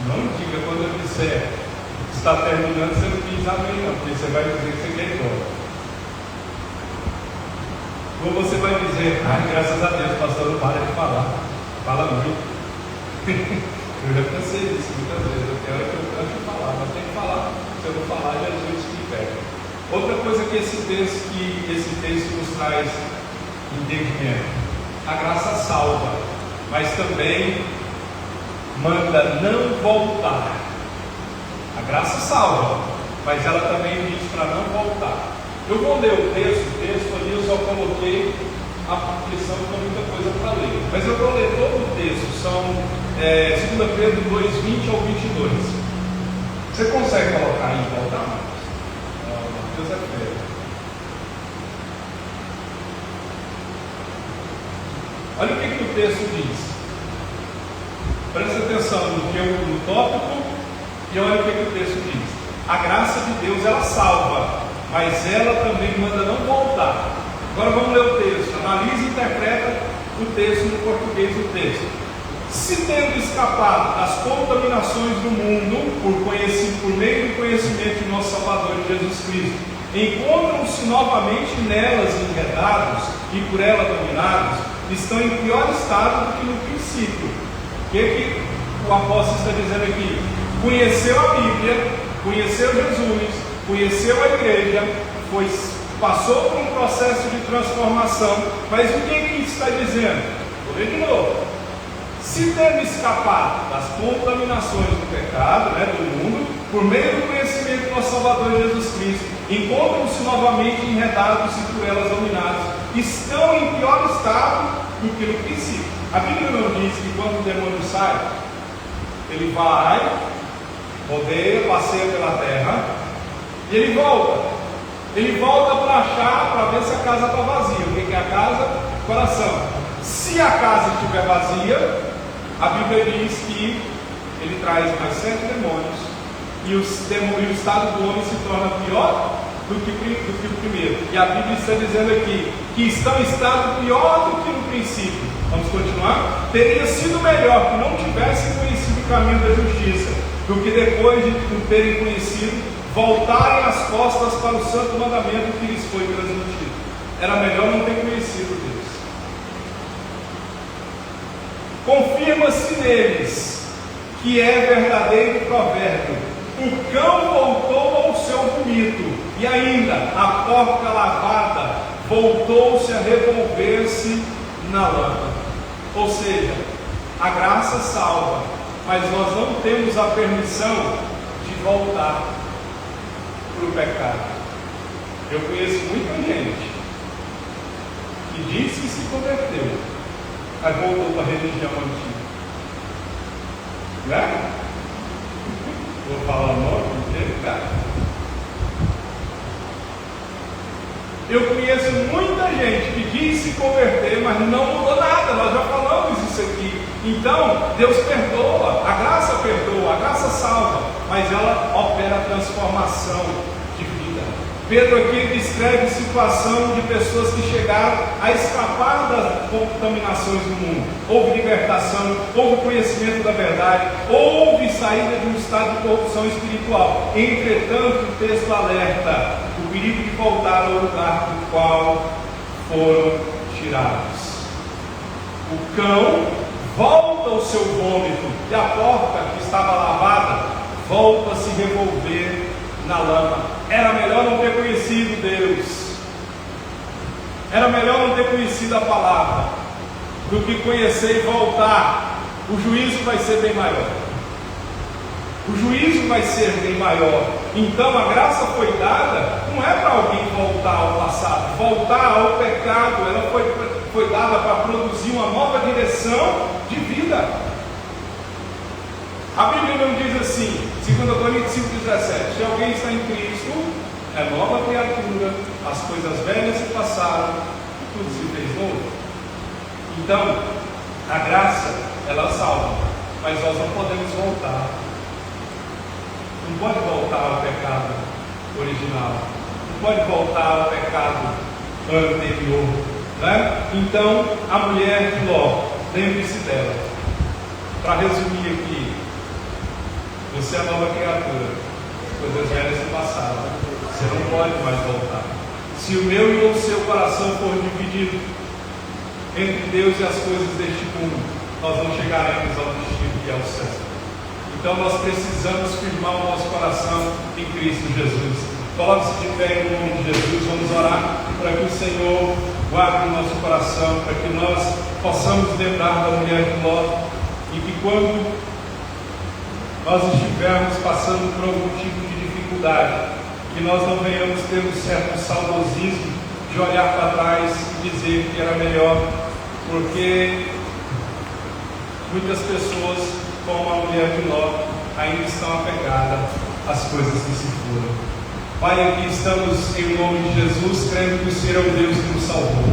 Não diga quando eu disser está terminando, você não diz amém, não, porque você vai dizer que você quer ir embora. Ou você vai dizer, ai, graças a Deus, pastor, não para de falar. Fala muito. Eu já pensei nisso muitas vezes. Eu quero que eu cante falar, mas tem que falar. Se eu não falar, Jesus me pega. Outra coisa que esse texto nos traz entendimento: a graça salva, mas também manda não voltar. A graça salva, mas ela também diz para não voltar. Eu vou ler o texto ali eu só coloquei a descrição, com muita coisa para ler, mas eu vou ler todo o texto. São 2 Pedro 2, 20 ao 22. Você consegue colocar aí e voltar mais? Deus é feio. Olha o que o texto diz. Preste atenção no tópico e olha o que o texto diz. A graça de Deus, ela salva, mas ela também manda não voltar. Agora vamos ler o texto. Analisa e interpreta o texto no português do texto. Se tendo escapado das contaminações do mundo por meio do conhecimento de nosso Salvador Jesus Cristo, encontram-se novamente nelas enredados e por ela dominados, estão em pior estado do que no princípio. O que o apóstolo está dizendo aqui? Conheceu a Bíblia, conheceu Jesus, conheceu a igreja, passou por um processo de transformação, mas o que está dizendo? Vou ler de novo. Se tendo escapado das contaminações do pecado, do mundo, por meio do conhecimento do nosso Salvador Jesus Cristo, encontram-se novamente enredados e por elas dominados, estão em pior estado do que no princípio. A Bíblia não diz que quando o demônio sai, ele vai, rodeia, passeia pela terra, e ele volta. Ele volta para achar, para ver se a casa está vazia. O que é a casa? Coração. Se a casa estiver vazia, a Bíblia diz que ele traz mais 7 demônios, e o estado do homem se torna pior do que o primeiro. E a Bíblia está dizendo aqui que estão em estado pior do que no princípio. Vamos continuar? Teria sido melhor que não tivessem conhecido o caminho da justiça, do que depois de o terem conhecido, voltarem as costas para o santo mandamento que lhes foi transmitido. Era melhor não ter conhecido Deus. Confirma-se neles que é verdadeiro provérbio: o cão voltou ao seu vomito, e ainda a porca lavada voltou-se a revolver-se na lama. Ou seja, a graça salva, mas nós não temos a permissão de voltar para o pecado. Eu conheço muita gente que diz que se converteu, mas voltou para a religião antiga. Né? Vou falar o nome, porque, cara. Eu conheço muita gente que diz se converter, mas não mudou nada. Nós já falamos isso aqui. Então, Deus perdoa, a graça perdoa, a graça salva, mas ela opera a transformação de vida. Pedro aqui descreve a situação de pessoas que chegaram a escapar das contaminações do mundo. Houve libertação, houve conhecimento da verdade, houve saída de um estado de corrupção espiritual. Entretanto, o texto alerta o perigo de voltar ao lugar do qual foram tirados. O cão volta ao seu vômito, e a porca que estava lavada volta a se revolver na lama. Era melhor não ter conhecido Deus, era melhor não ter conhecido a palavra, do que conhecer e voltar. O juízo vai ser bem maior. O juízo vai ser bem maior. Então a graça foi dada, não é para alguém voltar ao passado, voltar ao pecado. Ela foi dada para produzir uma nova direção de vida. A Bíblia não diz assim, 2 Coríntios 5,17: se alguém está em Cristo, é nova criatura, as coisas velhas se passaram, tudo se fez novo. Então, a graça, ela salva, mas nós não podemos voltar. Não pode voltar ao pecado original, não pode voltar ao pecado anterior, né? Então, a mulher de Ló, lembre-se dela. Para resumir aqui, você é a nova criatura, coisas velhas se passaram, você não pode mais voltar. Se o meu e o seu coração for dividido entre Deus e as coisas deste mundo, nós não chegaremos ao destino que é o céu. Então nós precisamos firmar o nosso coração em Cristo Jesus. Coloque-se de pé em nome de Jesus. Vamos orar para que o Senhor guarde o nosso coração, para que nós possamos lembrar da mulher de Ló, e que quando nós estivermos passando por algum tipo de dificuldade, que nós não venhamos ter um certo saudosismo de olhar para trás e dizer que era melhor, porque muitas pessoas, como a mulher de Ló, ainda estão apegadas às coisas que se foram. Pai, aqui estamos em nome de Jesus, crendo que o Senhor é o Deus que nos salvou.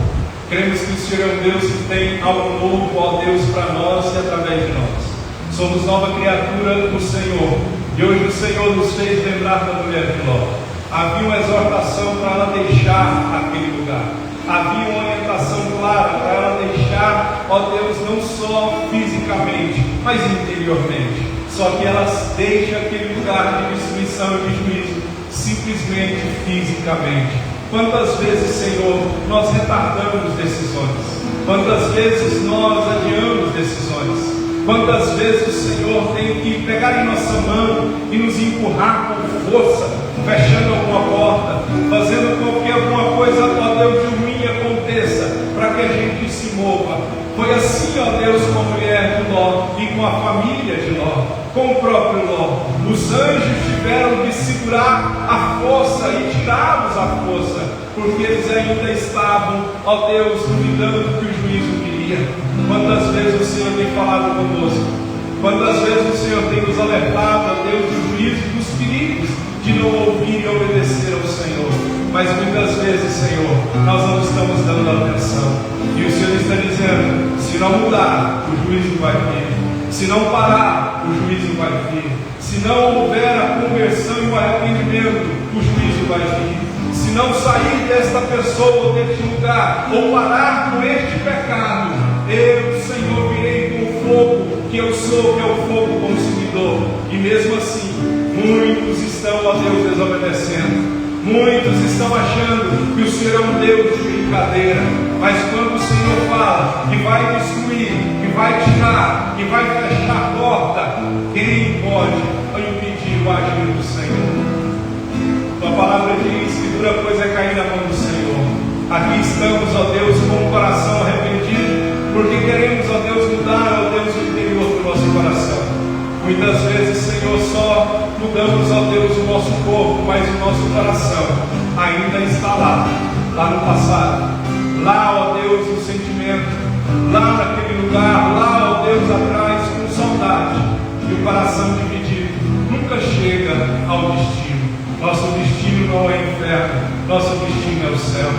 Cremos que o Senhor é um Deus que tem algo novo, ó Deus, para nós e através de nós. Somos nova criatura do Senhor, e hoje o Senhor nos fez lembrar da mulher de Ló. Havia uma exortação para ela deixar aquele lugar. Havia uma orientação clara para ela deixar, ó Deus, não só fisicamente, mas interiormente. Só que ela deixa aquele lugar de destruição e de juízo, simplesmente fisicamente. Quantas vezes, Senhor, nós retardamos decisões? Quantas vezes nós adiamos decisões? Quantas vezes o Senhor tem que pegar em nossa mão e nos empurrar com força, fechando alguma porta, fazendo com que alguma coisa, ó Deus, de ruim aconteça, para que a gente se mova. Foi assim, ó Deus, com a mulher de Ló e com a família de Ló, com o próprio Ló. Os anjos tiveram que segurar a força e tirá-los a força, porque eles ainda estavam, ó Deus, duvidando que o juízo viria. Quantas vezes o Senhor tem falado conosco? Quantas vezes o Senhor tem nos alertado, ó Deus, do juízo e dos perigos de não ouvir e obedecer ao Senhor? Mas muitas vezes, Senhor, nós não estamos dando atenção. E o Senhor está dizendo: se não mudar, o juízo vai vir. Se não parar, o juízo vai vir. Se não houver a conversão e o arrependimento, o juízo vai vir. Se não sair desta pessoa ou deste lugar, ou parar com este pecado, eu, Senhor, virei com o fogo que eu sou, que é o fogo consumidor. E mesmo assim, muitos estão, ó Deus, desobedecendo. Muitos estão achando que o Senhor é um Deus de brincadeira. Mas quando o Senhor fala que vai destruir, que vai tirar, que vai fechar a porta, quem pode impedir o agir do Senhor? A palavra diz que dura coisa é cair na mão do Senhor. Aqui estamos, ó Deus, com o coração arrependido, porque queremos, ó Deus, mudar, ó Deus, o interior do nosso coração. Muitas vezes, Senhor, só mudamos, ó Deus, o nosso corpo, mas o nosso coração ainda está lá no passado. Lá, ó Deus, no sentimento, lá naquele lugar, lá, ó Deus, atrás, com saudade. E o coração dividido nunca chega ao destino. Nosso destino não é o inferno, nosso destino é o céu.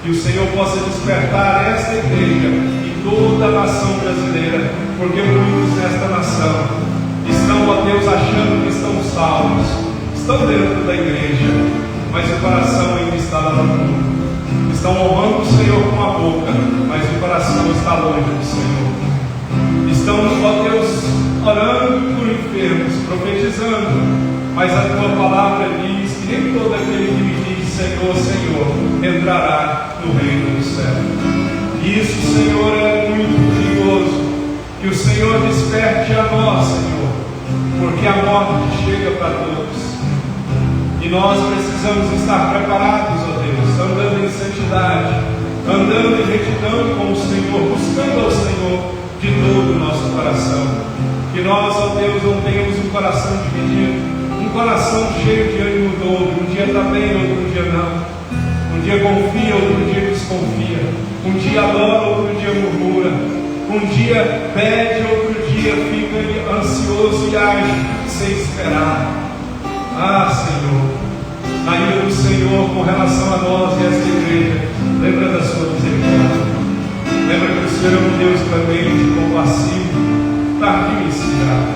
Que o Senhor possa despertar esta igreja e toda a nação brasileira, porque muitos nesta nação estão, ó Deus, achando que estão salvos, estão dentro da igreja, mas o coração ainda está lá no mundo. Estão honrando o Senhor com a boca, mas o coração está longe do Senhor. Estão, ó Deus, orando por enfermos, profetizando, mas a tua palavra diz que nem todo aquele que me diz Senhor, Senhor, entrará no reino do céu. E isso, Senhor, é muito perigoso. Que o Senhor desperte a nós, Senhor, porque a morte chega para todos. E nós precisamos estar preparados, ó Deus, andando em santidade, andando em retidão com o Senhor, buscando ao Senhor de todo o nosso coração. Que nós, ó Deus, não tenhamos um coração dividido, um coração cheio de ânimo todo. Um dia está bem, outro dia não. Um dia confia, outro dia desconfia. Um dia adora, outro dia murmura. Um dia pede, outro dia fica ansioso e age sem esperar. Ah, Senhor, a ira do Senhor com relação a nós e a esta igreja, lembra da sua misericórdia. Lembra que o Senhor é um Deus clemente, compassivo, tardio e cigrado.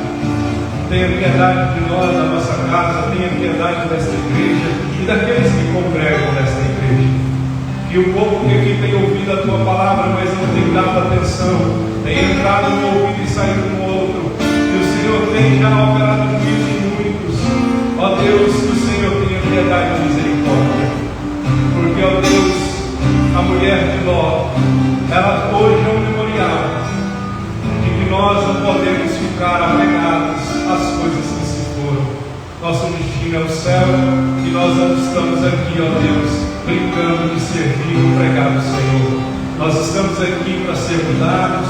Tenha piedade de nós, da nossa casa, tenha piedade desta igreja e daqueles que congregam nesta igreja. Que o povo que aqui tem ouvido a tua palavra, mas não tem dado atenção, tem entrado no ouvido e saído no outro. Que o Senhor tem já operado juízo em muitos. Ó Deus, que o Senhor tenha piedade e misericórdia. Porque, ó Deus, a mulher de Ló, ela hoje é um memorial de que nós não podemos ficar apegados às coisas nós não estamos aqui, ó Deus, brincando de servir ou pregar o Senhor. Nós estamos aqui para ser mudados,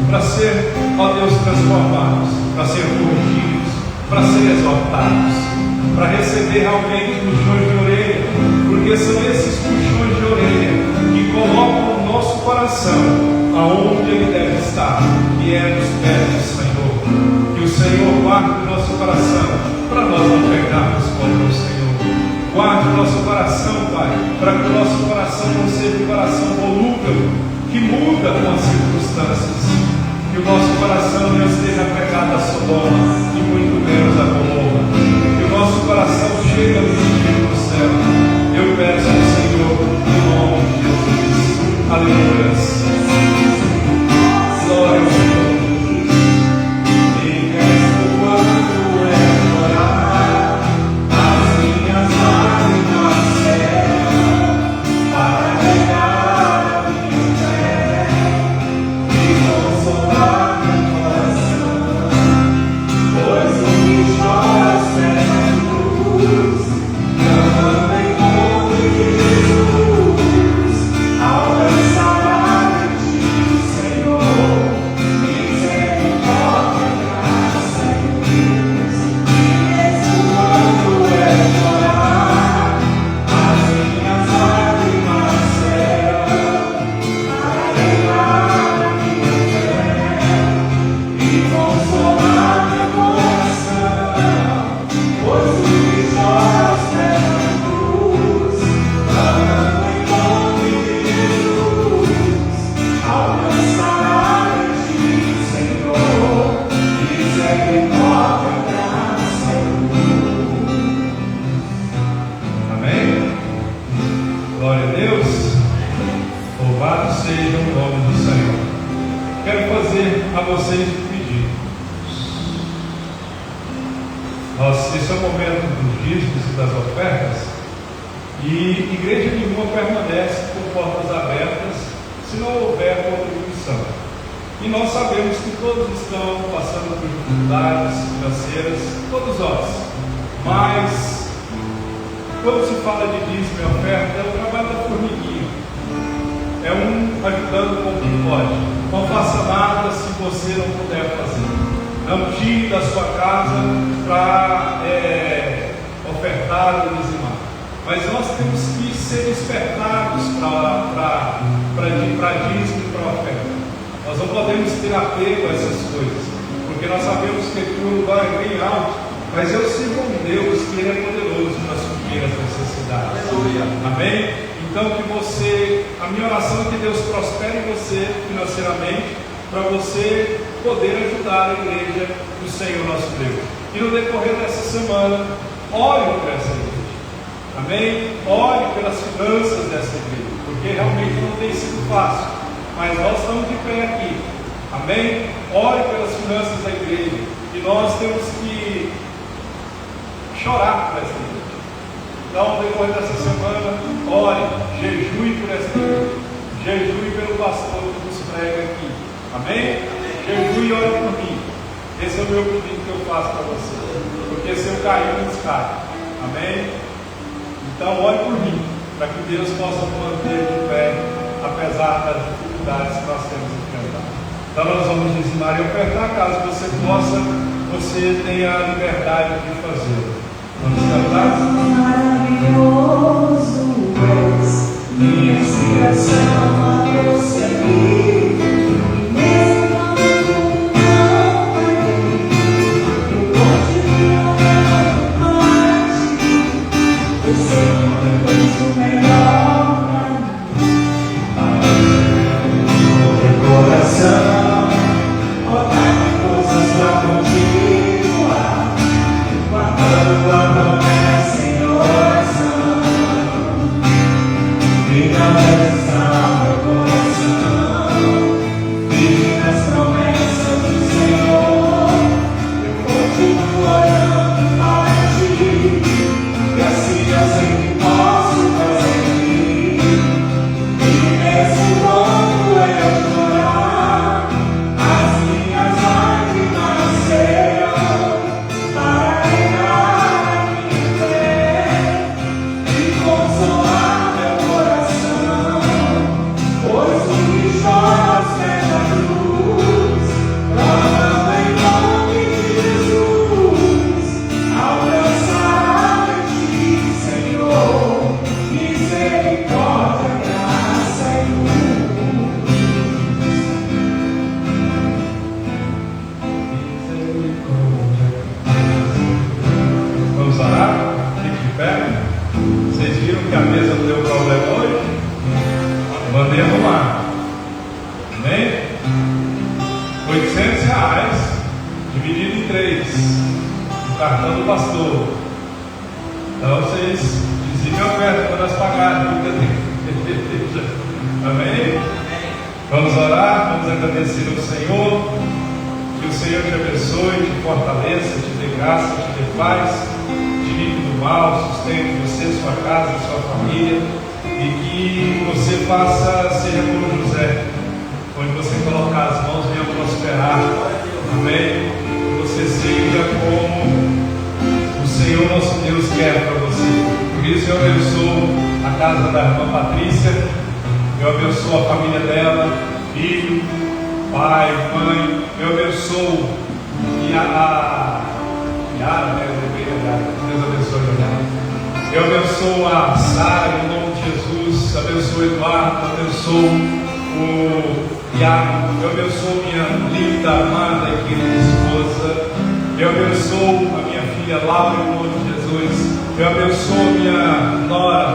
para ser, ó Deus, transformados, para ser corrigidos, para ser exortados, para receber realmente puxões de orelha, porque são esses puxões de orelha que colocam o nosso coração aonde ele deve estar, que é nos pés do Senhor. Que o Senhor guarde o nosso coração, para nós não pecarmos contra o Senhor. Guarde o nosso coração, Pai, para que o nosso coração não seja um coração volúvel, que muda com as circunstâncias. Que o nosso coração não esteja apegado a Sodoma e muito menos a Gomorra. Que o nosso coração chegue ao destino do céu. Eu peço ao Senhor, em nome de Jesus. Aleluia. Glória ao Senhor. Esse é o momento dos dízimos e das ofertas, e igreja nenhuma permanece com portas abertas se não houver contribuição. E nós sabemos que todos estão passando por dificuldades financeiras, todos nós. Mas quando se fala de dízimo e oferta, é o trabalho da formiguinha. É um ajudando com o que pode. Não faça nada se você não puder fazer. Não tire da sua casa para ofertar ou dizimar. Mas nós temos que ser despertados para dízimo e para oferta. Nós não podemos ter apego a essas coisas, porque nós sabemos que aqui o lugar é bem alto, mas eu sirvo um Deus que Ele é poderoso para suprir as necessidades. Amém? Então a minha oração é que Deus prospere você financeiramente, para você poder ajudar a igreja do Senhor nosso Deus. E no decorrer dessa semana, ore por essa igreja. Amém? Ore pelas finanças dessa igreja, porque realmente não tem sido fácil, mas nós estamos de pé aqui. Amém? Ore pelas finanças da igreja, e nós temos que chorar por essa igreja. Então, no decorrer dessa semana, ore, jejue por essa igreja, jejue pelo pastor que nos prega aqui. Amém? Jejue e ore por mim. Esse é o meu pedido que eu faço para você, porque se eu cair, não cai. Amém? Então ore por mim, para que Deus possa nos manter de pé, apesar das dificuldades que nós temos enfrentado. Então nós vamos dizimar e ofertar, caso você possa, você tenha a liberdade de fazer. Vamos cantar? Maravilhoso és, minha inspiração a prosseguir. Senhor, e não cartão do pastor. Então vocês dizem a oferta para nós pagarmos. Amém? Vamos orar, vamos agradecer ao Senhor. Que o Senhor te abençoe, te fortaleça, te dê graça, te dê paz, te livre do mal, sustente você, sua casa, sua família, e que você seja como José, onde você colocar as mãos venha prosperar. Amém? Que você seja como o Senhor nosso Deus quer para você. Por isso eu abençoo a casa da irmã Patrícia, eu abençoo a família dela, filho, pai, mãe, eu abençoo Deus abençoe a Yara. Eu abençoo a Sara em nome de Jesus, abençoo o Eduardo, abençoo o Iago, eu abençoo minha linda, amada e querida esposa, eu abençoo a minha filha Laura em nome de Jesus, eu abençoo minha nora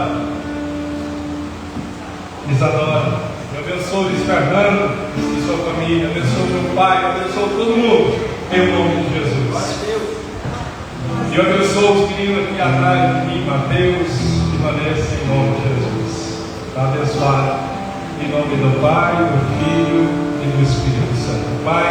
Isadora, eu abençoo o Luiz Fernando e sua família, abençoo meu pai, abençoo todo mundo em nome de Jesus. E eu abençoo os meninos aqui atrás de mim, Mateus e Vanessa, em nome de Jesus. Está abençoado em nome do Pai, do Filho e do Espírito Santo. Pai,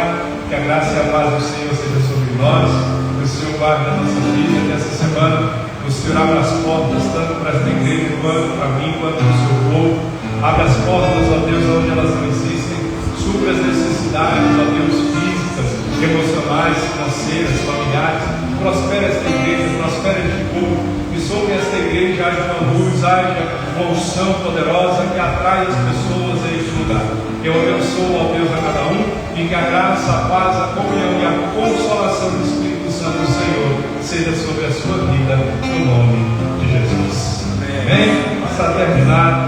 que a graça e a paz do Senhor seja sobre nós, que o Senhor guarde a nossa vida nessa semana, que o Senhor abra as portas tanto para esta igreja quanto para mim, quanto para o seu povo. Abre as portas, ó Deus, onde elas não existem, supra as necessidades, ó Deus, físicas, emocionais, financeiras, familiares. Prospera esta igreja, prospera este povo, que sobre esta igreja haja uma luz, haja uma unção poderosa que atrai as pessoas a este lugar. Eu abençoo, ó Deus, a cada um, e que a graça, a paz, a comunhão e a consolação do Espírito Santo do Senhor seja sobre a sua vida, no nome de Jesus. Amém? Está terminado.